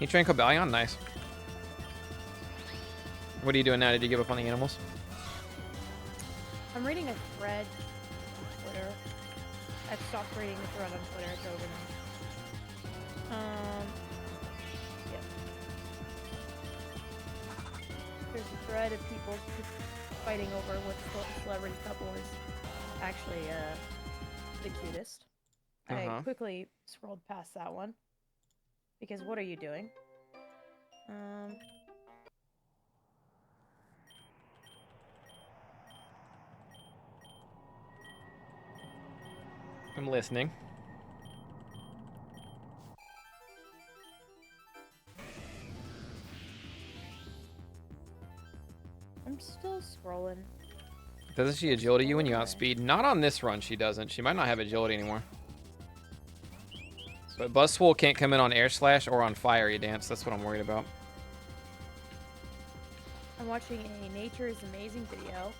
He trained Cobalion? Nice. What are you doing now? Did you give up on the animals? I'm reading a thread on Twitter. I've stopped reading the thread on Twitter. It's over now. Yep. There's a thread of people fighting over what celebrity couple is actually the cutest. I quickly scrolled past that one because what are you doing? I'm listening. I'm still scrolling. Doesn't she agility you when you outspeed? Not on this run, she doesn't. She might not have agility anymore. But Buzzswole can't come in on Air Slash or on Fiery Dance. That's what I'm worried about. I'm watching a Nature is Amazing video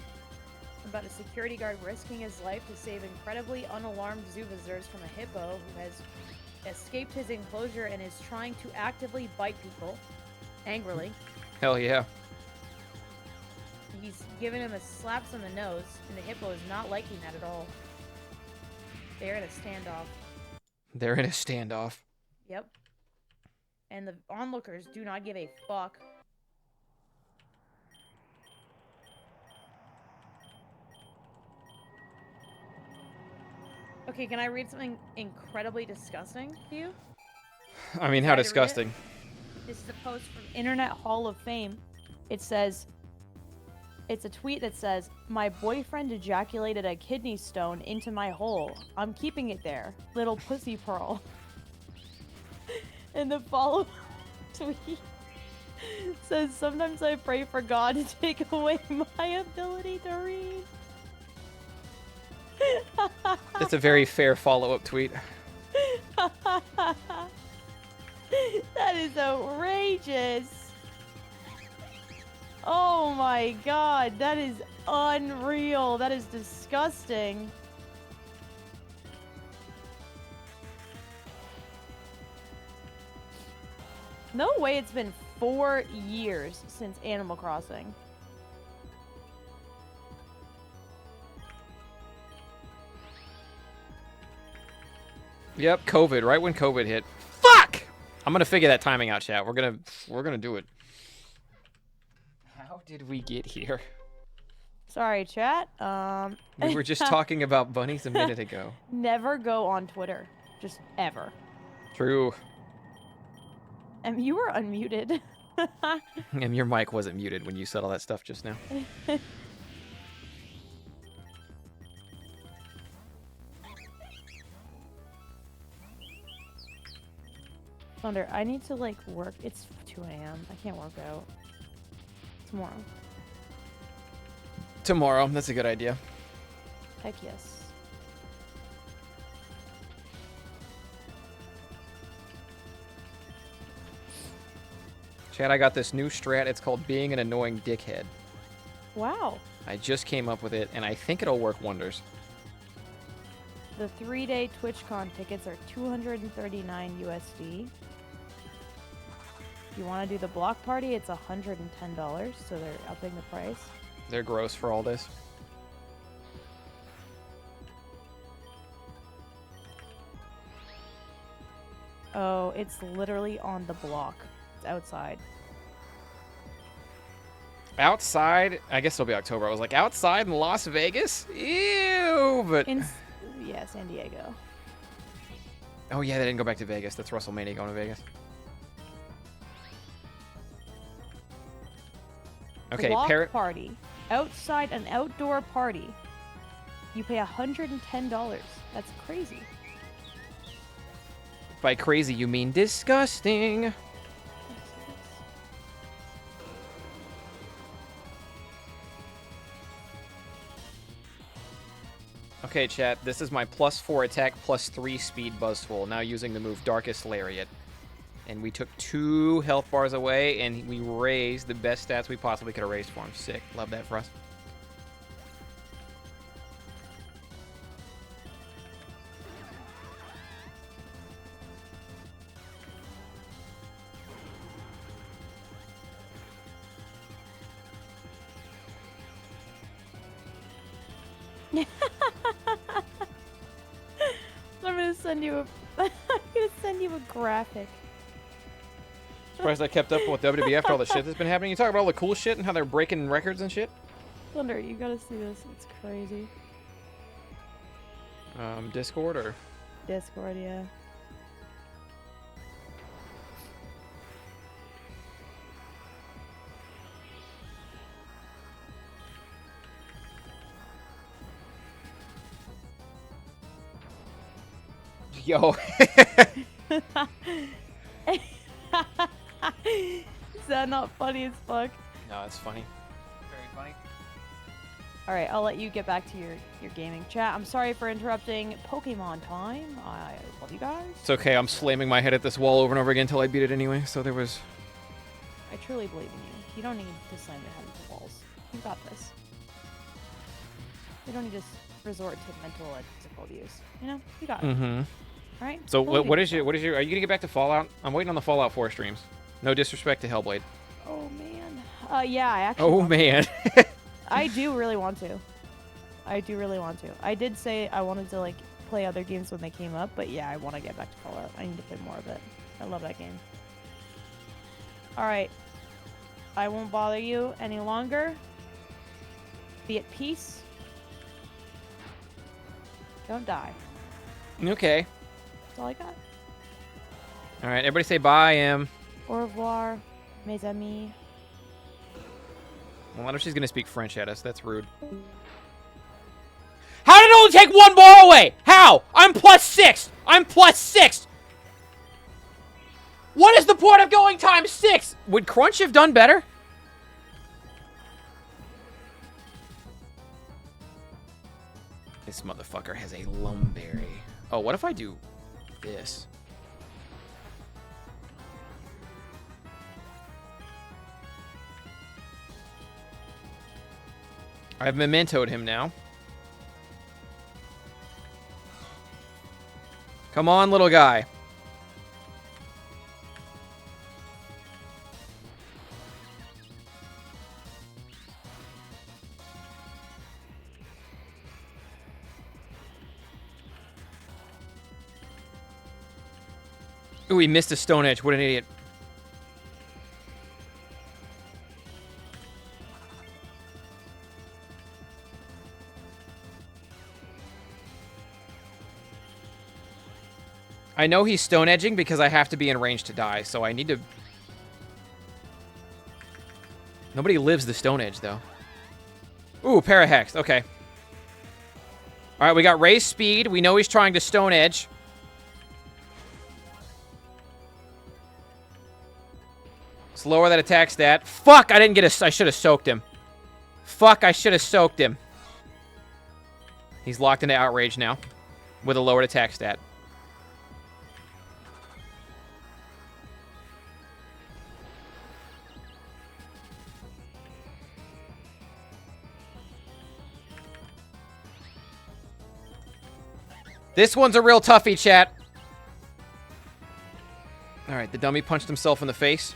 about a security guard risking his life to save incredibly unalarmed zoo visitors from a hippo who has escaped his enclosure and is trying to actively bite people angrily. Hell yeah. He's giving him a slaps on the nose, and the hippo is not liking that at all. They're in a standoff. They're in a standoff. Yep. And the onlookers do not give a fuck. Okay, can I read something incredibly disgusting to you? I mean, how disgusting. This is a post from Internet Hall of Fame. It says... It's a tweet that says, "My boyfriend ejaculated a kidney stone into my hole. I'm keeping it there. Little pussy pearl." And the follow-up tweet says, "Sometimes I pray for God to take away my ability to read." That's a very fair follow-up tweet. That is outrageous. Oh my god, that is unreal. That is disgusting. No way it's been 4 years since Animal Crossing. Yep, COVID, right when COVID hit. Fuck! I'm gonna figure that timing out, chat. We're gonna do it. How did we get here? Sorry, chat. We were just talking about bunnies a minute ago. Never go on Twitter. Just ever. True. You were unmuted. And your mic wasn't muted when you said all that stuff just now. Thunder, I need to like work. It's 2 a.m. I can't work out. Tomorrow. Tomorrow, that's a good idea. Heck yes. Chad, I got this new strat. It's called being an annoying dickhead. Wow. I just came up with it, and I think it'll work wonders. The 3-day TwitchCon tickets are $239 USD. If you want to do the block party, it's $110, so they're upping the price. They're gross for all this. Oh, it's literally on the block. It's outside. Outside? I guess it'll be October. I was like, outside in Las Vegas? Ew! But yeah, San Diego. oh yeah, they didn't go back to Vegas. That's WrestleMania going to Vegas. Okay, block party. Outside an outdoor party. You pay $110. That's crazy. By crazy, you mean disgusting. Okay, chat, this is my +4 attack, +3 speed Buzzful, now using the move Darkest Lariat. And we took 2 health bars away, and we raised the best stats we possibly could have raised for him. Sick. Love that for us. I'm gonna send you a. I'm gonna send you a graphic. Surprised I kept up with WWE after all the shit that's been happening. You talk about all the cool shit and how they're breaking records and shit. Thunder, you gotta see this. It's crazy. Discord or? Discord, yeah. Yo. Is that not funny as fuck? No, it's funny. Very funny. All right, I'll let you get back to your gaming chat. I'm sorry for interrupting Pokemon time. I love you guys. It's okay. I'm slamming my head at this wall over and over again until I beat it anyway. So there was. I truly believe in you. You don't need to slam your head into walls. You got this. You don't need to resort to mental and physical abuse. You know, you got it. Mm-hmm. All right. So Believe what in is your Are you gonna get back to Fallout? I'm waiting on the Fallout 4 streams. No disrespect to Hellblade. Oh man. Yeah, I actually. Oh man. I do really want to. I do really want to. I did say I wanted to like play other games when they came up, but yeah, I want to get back to Fallout. I need to play more of it. I love that game. All right. I won't bother you any longer. Be at peace. Don't die. Okay. That's all I got. All right. Everybody say bye, Em. Au revoir, mes amis. Well, I know she's gonna speak French at us. That's rude. How did it only take one bar away? How? I'm +6. I'm +6. What is the point of going ×6? Would Crunch have done better? This motherfucker has a Lumberry. Oh, what if I do this? I've mementoed him now. Come on, little guy. Ooh, he missed a Stone Edge. What an idiot. I know he's Stone Edging because I have to be in range to die, so I need to... Nobody lives the Stone Edge, though. Ooh, Parahex. Okay. All right, we got Ray's speed. We know he's trying to Stone Edge. Let's lower that attack stat. Fuck, I didn't get a... I should have soaked him. Fuck, I should have soaked him. He's locked into Outrage now with a lowered attack stat. This one's a real toughie, chat. All right, the dummy punched himself in the face.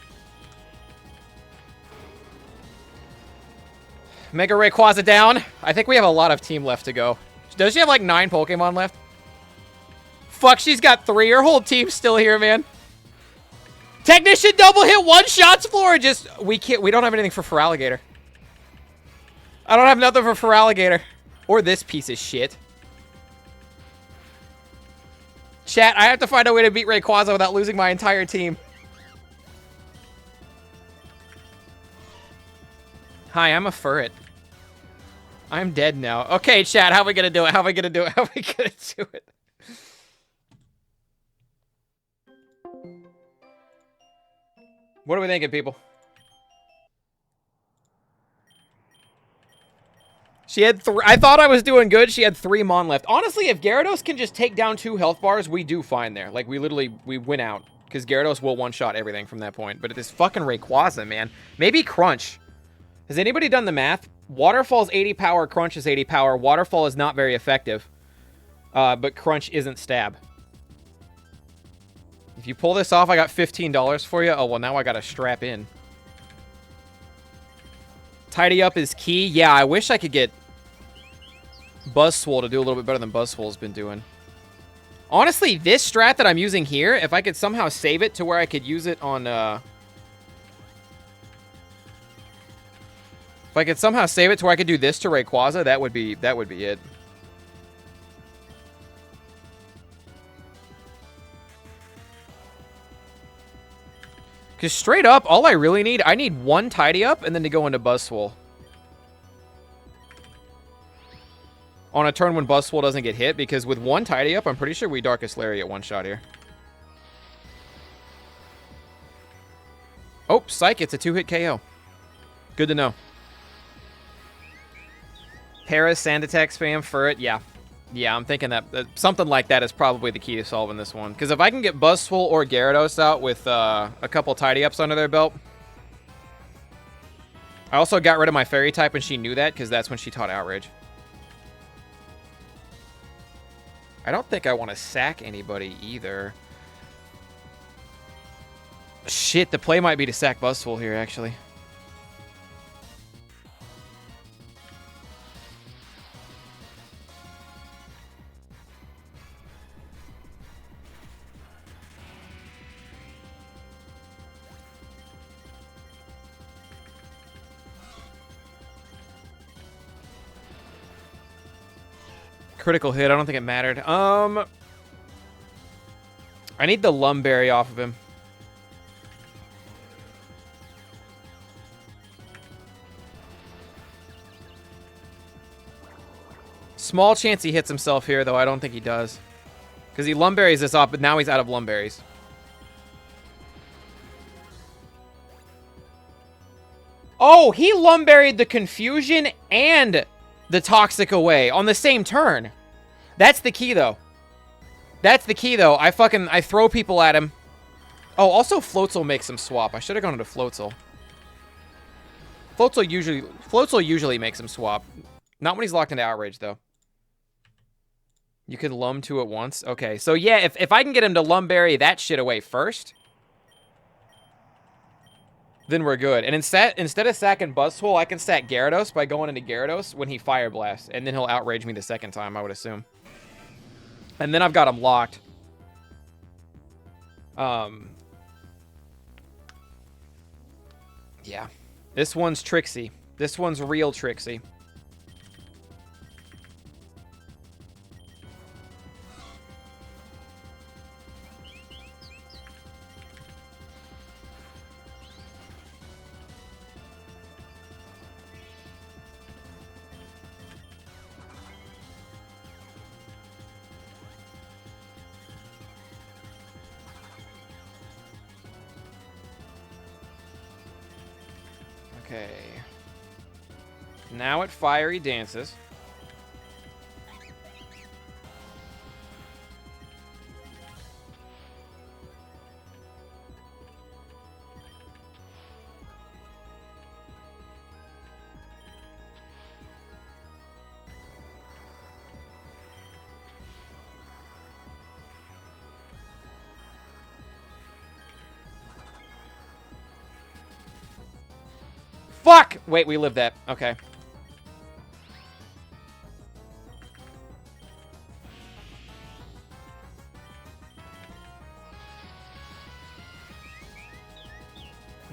Mega Rayquaza down. I think we have a lot of team left to go. Does she have like 9 Pokemon left? Fuck, she's got 3. Her whole team's still here, man. Technician double hit, 1-shots floor. Just we don't have anything for Feraligatr. I don't have nothing for Feraligatr. Or this piece of shit. Chat, I have to find a way to beat Rayquaza without losing my entire team. Hi, I'm a furret. I'm dead now. Okay, chat, how are we gonna do it? How are we gonna do it? How are we gonna do it? What are we thinking, people? She had 3. I thought I was doing good. She had 3 Mon left. Honestly, if Gyarados can just take down 2 health bars, we do fine there. Like, we win out. Because Gyarados will one-shot everything from that point. But this fucking Rayquaza, man. Maybe Crunch. Has anybody done the math? Waterfall's 80 power, Crunch is 80 power. Waterfall is not very effective. But Crunch isn't stab. If you pull this off, I got $15 for you. Oh, well, now I gotta strap in. Tidy up is key. Yeah, I wish I could get Buzzwole to do a little bit better than Buzzwole's been doing. Honestly, this strat that I'm using here, if I could somehow save it to where I could use it on, if I could somehow save it to where I could do this to Rayquaza, that would be it. Because straight up, all I really need, I need one Tidy Up and then to go into Buzzwole. On a turn when Buzzwole doesn't get hit, because with one Tidy Up, I'm pretty sure we Darkest Lariat one shot here. Oh, Psych, it's a 2-hit KO. Good to know. Paras, Sand Attack spam for it, yeah. Yeah, I'm thinking that something like that is probably the key to solving this one. Because if I can get Buzzwole or Gyarados out with a couple Tidy Ups under their belt. I also got rid of my Fairy type and she knew that because that's when she taught Outrage. I don't think I want to sack anybody either. Shit, the play might be to sack Buzzwole here, actually. Critical hit. I don't think it mattered. I need the Lumberry off of him. Small chance he hits himself here, though. I don't think he does. Because he Lumberries this off, but now he's out of Lumberries. Oh, he Lumberied the Confusion and the Toxic away on the same turn. That's the key, though. That's the key, though. I throw people at him. Oh, also Floatzel makes him swap. I should have gone into Floatzel. Floatzel usually makes him swap. Not when he's locked into Outrage, though. You can Lum 2 at once. Okay, so yeah, if I can get him to Lumberry that shit away first, then we're good. And instead of sacking Buzzwole, I can sack Gyarados by going into Gyarados when he Fire Blasts, and then he'll Outrage me the second time, I would assume. And then I've got him locked. Yeah. This one's Trixie. This one's real Trixie. Okay. Now it Fiery Dances. Fuck! Wait, we lived that. Okay.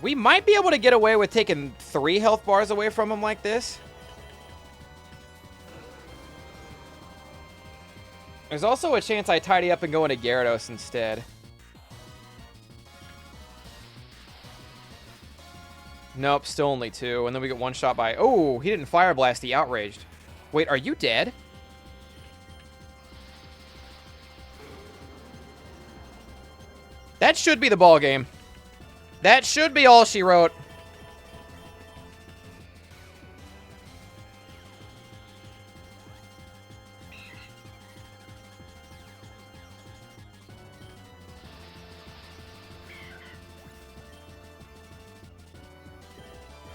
We might be able to get away with taking 3 health bars away from him like this. There's also a chance I tidy up and go into Gyarados instead. Nope, still only 2. And then we get one shot by... Oh, he didn't Fire Blast. He Outraged. Wait, are you dead? That should be the ball game. That should be all she wrote.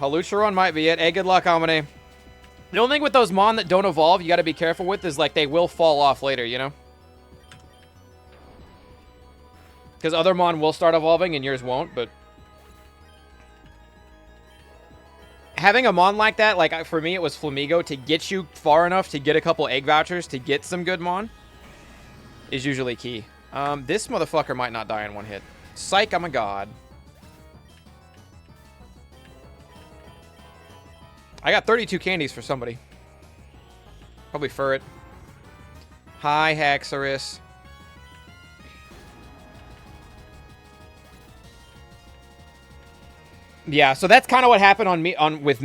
Halucharon might be it. Hey, good luck, Omine. The only thing with those Mon that don't evolve you got to be careful with is, like, they will fall off later, you know? Because other Mon will start evolving and yours won't, but... having a mon like that, like for me, it was Flamigo to get you far enough to get a couple egg vouchers to get some good mon is usually key. This motherfucker might not die in one hit. Psych, I'm a god. I got 32 candies for somebody. Probably Furret. Hi, Haxorus. Yeah, so that's kind of what happened with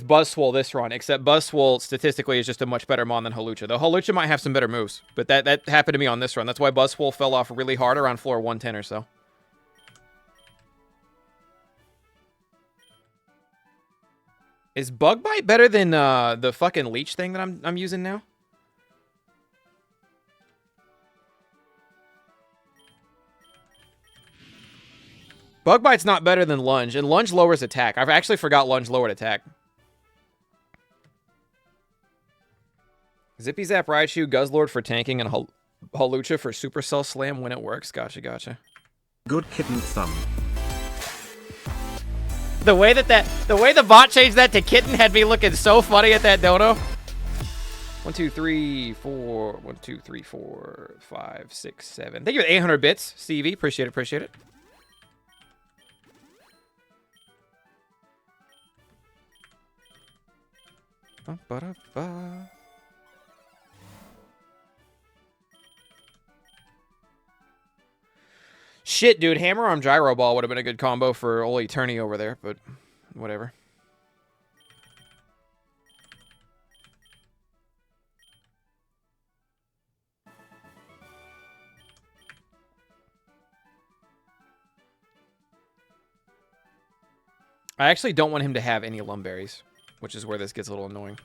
Buzzswole this run, except Buzzswole statistically is just a much better mon than Hawlucha. Though Hawlucha might have some better moves, but that happened to me on this run. That's why Buzzswole fell off really hard around floor 110 or so. Is Bug Bite better than the fucking leech thing that I'm using now? Bug Bite's not better than Lunge, and Lunge lowers attack. I've actually forgot Lunge lowered attack. Zippy Zap Raichu, Guzzlord for tanking, and Hawlucha for Supercell Slam when it works. Gotcha, gotcha. Good kitten thumb. The way the bot changed that to kitten had me looking so funny at that dono. 1, 2, 3, 4. 1, 2, 3, 4, 5, 6, 7. Thank you for 800 bits, Stevie. Appreciate it, appreciate it. Ba-ba-da-ba. Shit, dude. Hammer Arm Gyro Ball would have been a good combo for old Eterni over there, but whatever. I actually don't want him to have any Lumberries, which is where this gets a little annoying.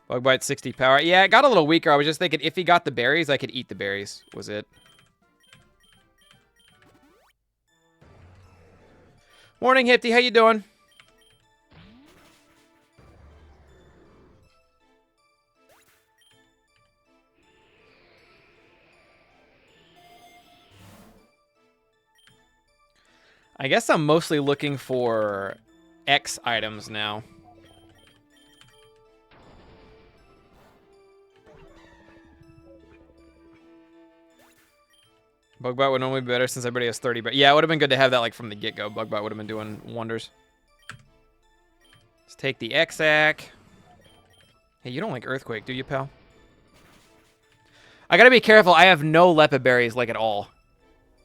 Bug Bite 60 power. Yeah, it got a little weaker. I was just thinking if he got the berries, I could eat the berries, was it. Morning, Hipty. How you doing? I guess I'm mostly looking for X items now. Bug Bite would normally be better since everybody has 30, but yeah, it would have been good to have that like from the get-go. Bug Bite would have been doing wonders. Let's take the X-Ack. Hey, you don't like Earthquake, do you, pal? I gotta be careful. I have no Lepid Berries, like, at all.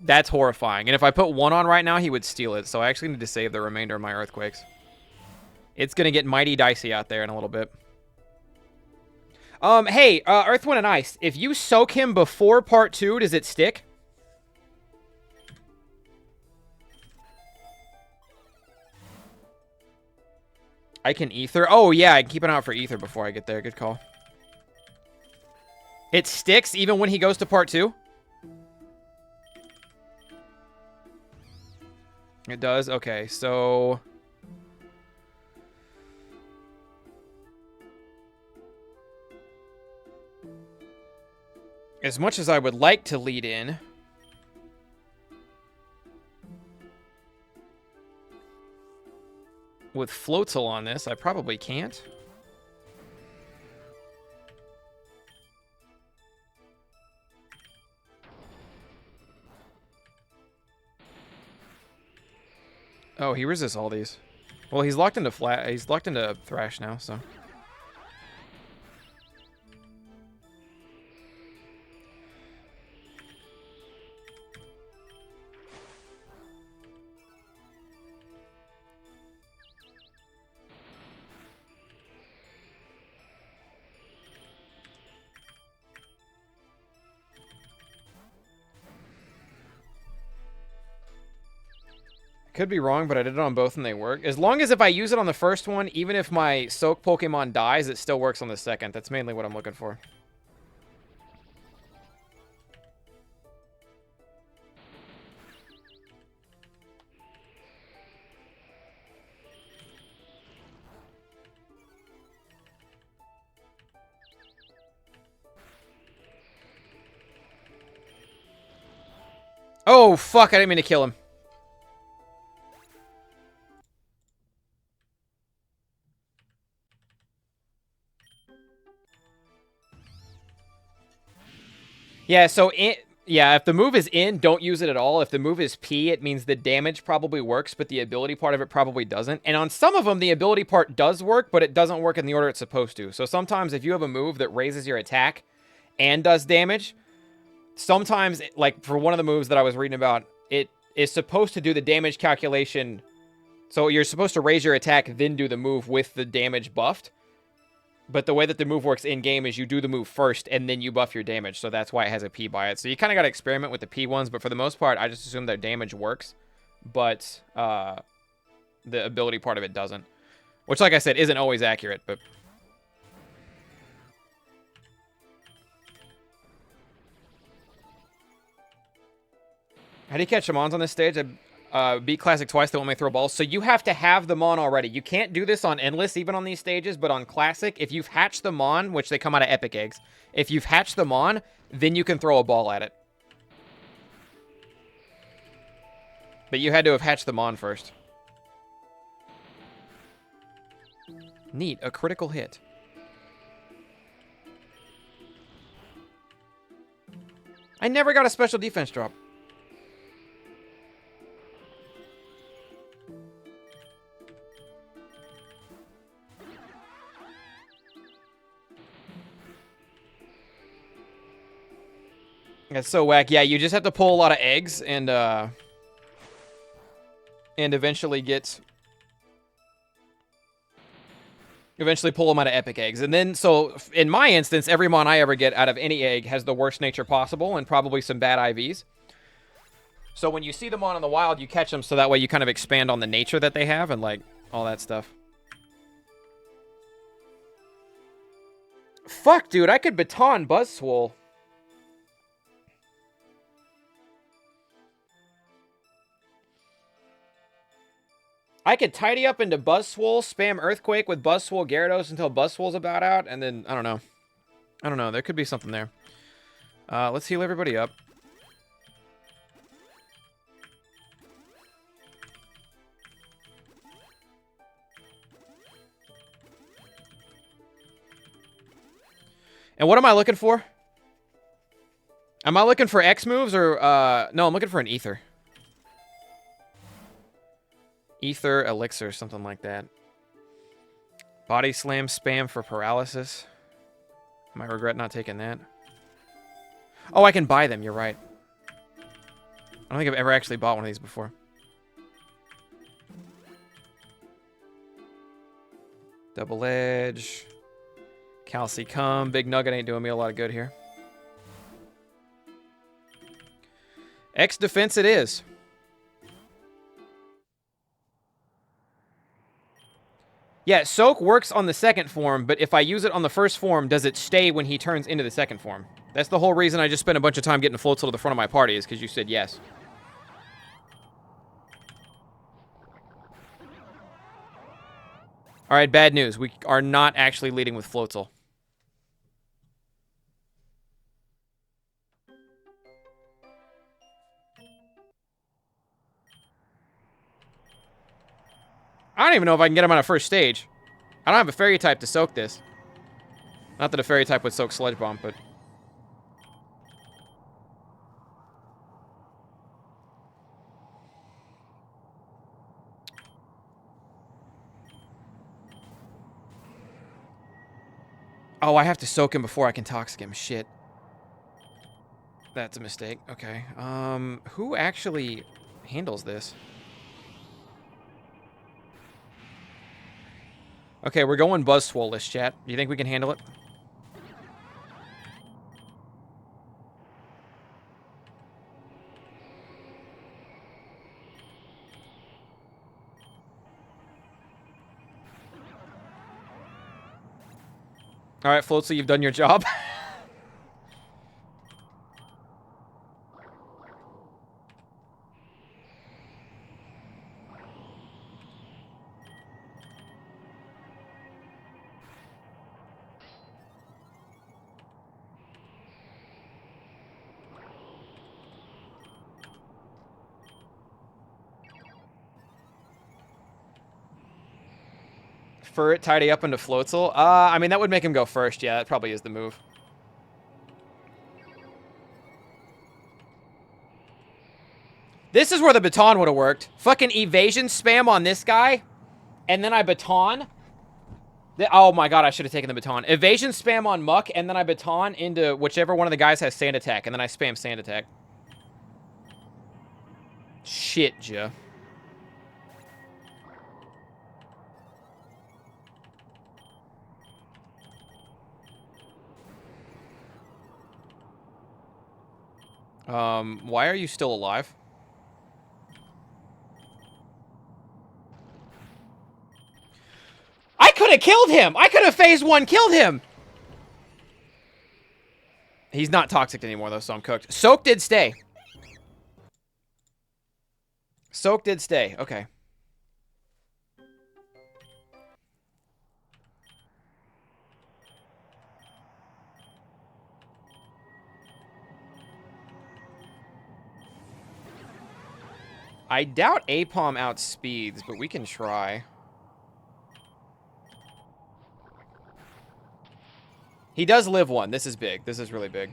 That's horrifying. And if I put one on right now, he would steal it. So I actually need to save the remainder of my Earthquakes. It's gonna get mighty dicey out there in a little bit. Hey, Earth, Wind, and Ice. If you soak him before part 2, does it stick? I can Ether. Oh, yeah, I can keep an eye out for Ether before I get there. Good call. It sticks even when he goes to part 2? It does? Okay, so... as much as I would like to lead in... with Floatzel on this, I probably can't. Oh, he resists all these. Well, he's locked into he's locked into Thrash now, so. Could be wrong, but I did it on both and they work. As long as if I use it on the first one, even if my Soak Pokemon dies, it still works on the second. That's mainly what I'm looking for. Oh, fuck, I didn't mean to kill him. Yeah, so if the move is in, don't use it at all. If the move is P, it means the damage probably works, but the ability part of it probably doesn't. And on some of them, the ability part does work, but it doesn't work in the order it's supposed to. So sometimes if you have a move that raises your attack and does damage, sometimes, like for one of the moves that I was reading about, it is supposed to do the damage calculation. So you're supposed to raise your attack, then do the move with the damage buffed. But the way that the move works in-game is you do the move first, and then you buff your damage. So that's why it has a P by it. So you kind of got to experiment with the P ones. But for the most part, I just assume their damage works. But the ability part of it doesn't. Which, like I said, isn't always accurate. But how do you catch Shamans on this stage? I beat Classic twice. They won't make throw balls. So you have to have them on already. You can't do this on Endless, even on these stages. But on Classic, if you've hatched them on, which they come out of Epic Eggs, if you've hatched them on, then you can throw a ball at it. But you had to have hatched them on first. Neat. A critical hit. I never got a special defense drop. That's so whack. Yeah, you just have to pull a lot of eggs and eventually pull them out of epic eggs. And then, so in my instance, every mon I ever get out of any egg has the worst nature possible and probably some bad IVs. So when you see them on in the wild, you catch them so that way you kind of expand on the nature that they have and like all that stuff. Fuck, dude, I could baton Buzzswole. I could tidy up into Buzzswole, spam Earthquake with Buzzswole Gyarados until Buzzswole's about out, and then, I don't know. I don't know. There could be something there. Let's heal everybody up. And what am I looking for? Am I looking for X moves or, no, I'm looking for an Ether. Ether, Elixir, something like that. Body Slam spam for paralysis. I might regret not taking that. Oh, I can buy them, you're right. I don't think I've ever actually bought one of these before. Double Edge. Calcicum. Big Nugget ain't doing me a lot of good here. X defense it is. Yeah, Soak works on the second form, but if I use it on the first form, does it stay when he turns into the second form? That's the whole reason I just spent a bunch of time getting Floatzel to the front of my party, is because you said yes. Alright, bad news. We are not actually leading with Floatzel. I don't even know if I can get him on a first stage. I don't have a fairy type to soak this. Not that a fairy type would soak Sludge Bomb, but... Oh, I have to soak him before I can Toxic him. Shit. That's a mistake. Okay. Who actually handles this? Okay, we're going Buzzswole-ish, chat. Do you think we can handle it? Alright, Floatzel, you've done your job. For it, tidy up into Floatzel. I mean, that would make him go first. Yeah, that probably is the move. This is where the baton would have worked. Fucking evasion spam on this guy, and then I baton. Oh my god, I should have taken the baton. Evasion spam on Muck, and then I baton into whichever one of the guys has sand attack, and then I spam sand attack. Shit, ja. Why are you still alive? I could have killed him! I could have phase 1 killed him! He's not toxic anymore, though, so I'm cooked. Soak did stay. Soak did stay. Okay. I doubt Apom outspeeds, but we can try. He does live 1. This is big. This is really big.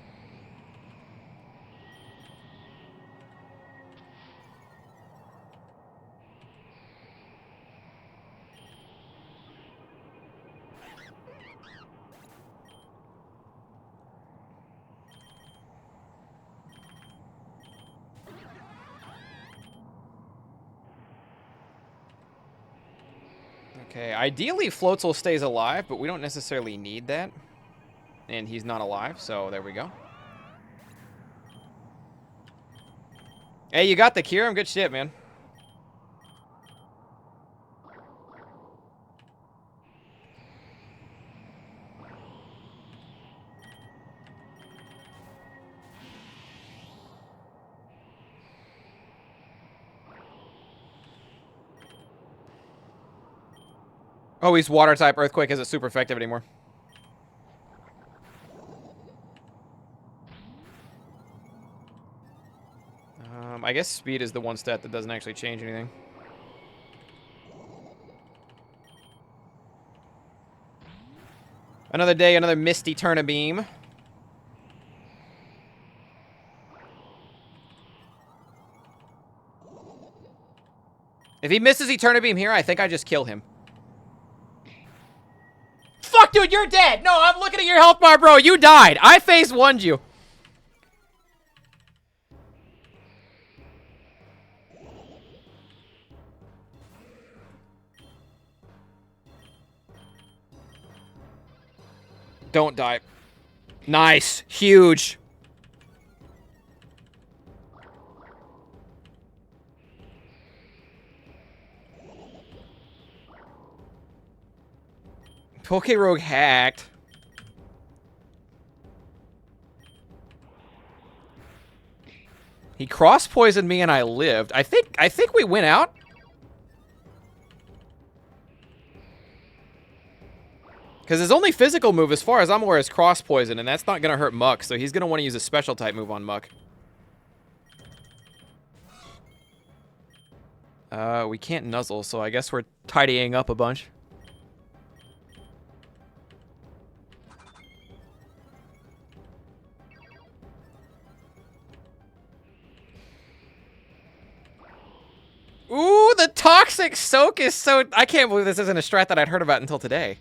Okay, ideally Floatzel stays alive, but we don't necessarily need that. And he's not alive, so there we go. Hey, you got the Kyurem? Good shit, man. Oh, he's water type. Earthquake isn't super effective anymore. I guess speed is the one stat that doesn't actually change anything. Another day, another Misty Turnibeam. If he misses Eternabeam here, I think I just kill him. Fuck, dude, you're dead! No, I'm looking at your health bar, bro. You died. I phase 1'd you. Don't die. Nice. Huge. Pokerogue hacked. He cross-poisoned me and I lived. I think we went out. Because his only physical move, as far as I'm aware, is cross-poison, and that's not going to hurt Muck, so he's going to want to use a special-type move on Muck. We can't nuzzle, so I guess we're tidying up a bunch. Ooh, the Toxic Soak is so... I can't believe this isn't a strat that I'd heard about until today.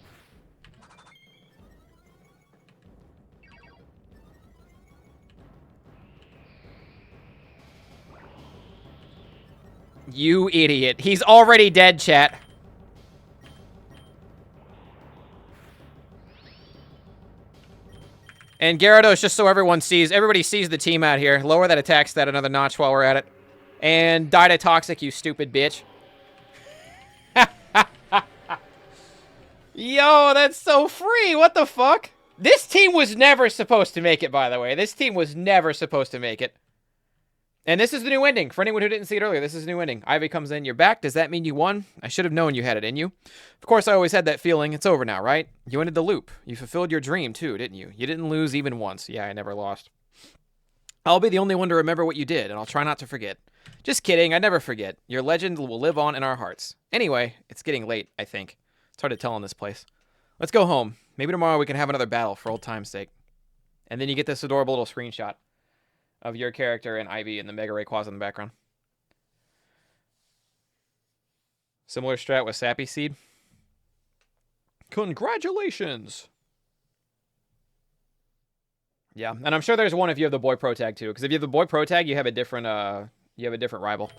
You idiot. He's already dead, chat. And Gyarados, just so everyone sees, everybody sees the team out here. Lower that attack stat another notch while we're at it. And die to Toxic, you stupid bitch. Yo, that's so free. What the fuck? This team was never supposed to make it, by the way. This team was never supposed to make it. And this is the new ending. For anyone who didn't see it earlier, this is the new ending. Ivy comes in, you're back. Does that mean you won? I should have known you had it in you. Of course, I always had that feeling. It's over now, right? You ended the loop. You fulfilled your dream, too, didn't you? You didn't lose even once. Yeah, I never lost. I'll be the only one to remember what you did, and I'll try not to forget. Just kidding, I never forget. Your legend will live on in our hearts. Anyway, it's getting late, I think. It's hard to tell in this place. Let's go home. Maybe tomorrow we can have another battle for old time's sake. And then you get this adorable little screenshot of your character and Ivy and the Mega Rayquaza in the background. Similar strat with Sappy Seed. Congratulations. Yeah, and I'm sure there's one if you have the Boy Pro Tag too, because if you have the Boy Pro Tag, you have a different rival.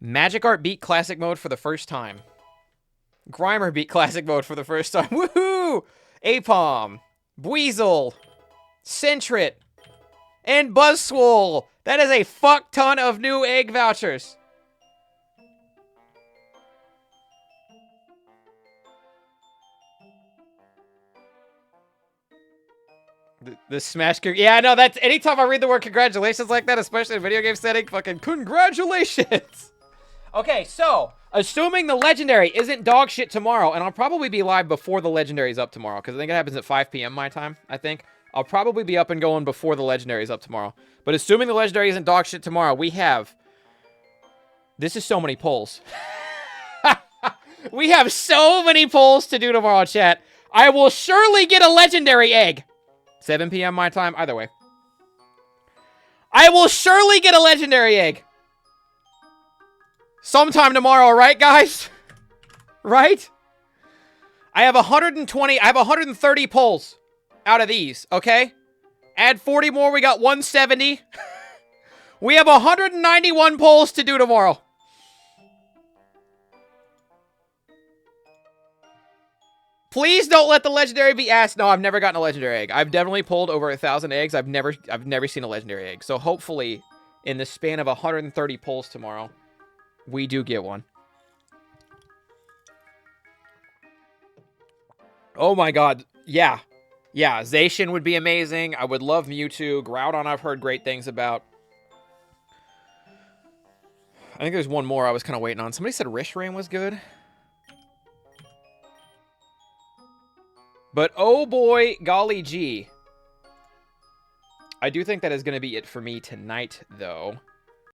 Magikarp beat Classic Mode for the first time. Grimer beat Classic Mode for the first time. Woohoo! Apom, Buizel, Sentret, and Buzzswole. That is a fuck ton of new egg vouchers. The Smash... Yeah, no, that's... Anytime I read the word congratulations like that, especially in a video game setting, fucking congratulations! Okay, so, assuming the Legendary isn't dog shit tomorrow, and I'll probably be live before the Legendary's up tomorrow, because I think it happens at 5 p.m. my time, I think. I'll probably be up and going before the Legendary's up tomorrow. But assuming the Legendary isn't dog shit tomorrow, we have... This is so many polls. We have so many polls to do tomorrow, chat. I will surely get a Legendary egg. 7 p.m. my time, either way. I will surely get a Legendary egg. Sometime tomorrow, right, guys? Right? I have 130 polls out of these, okay? Add 40 more, we got 170. We have 191 polls to do tomorrow. Please don't let the Legendary be asked. No, I've never gotten a Legendary egg. I've definitely pulled over 1,000 eggs. I've never seen a Legendary egg. So hopefully, in the span of 130 polls tomorrow, we do get one. Oh my god. Yeah. Yeah, Zacian would be amazing. I would love Mewtwo. Groudon I've heard great things about. I think there's one more I was kind of waiting on. Somebody said Reshiram was good. But oh boy, golly gee. I do think that is going to be it for me tonight, though.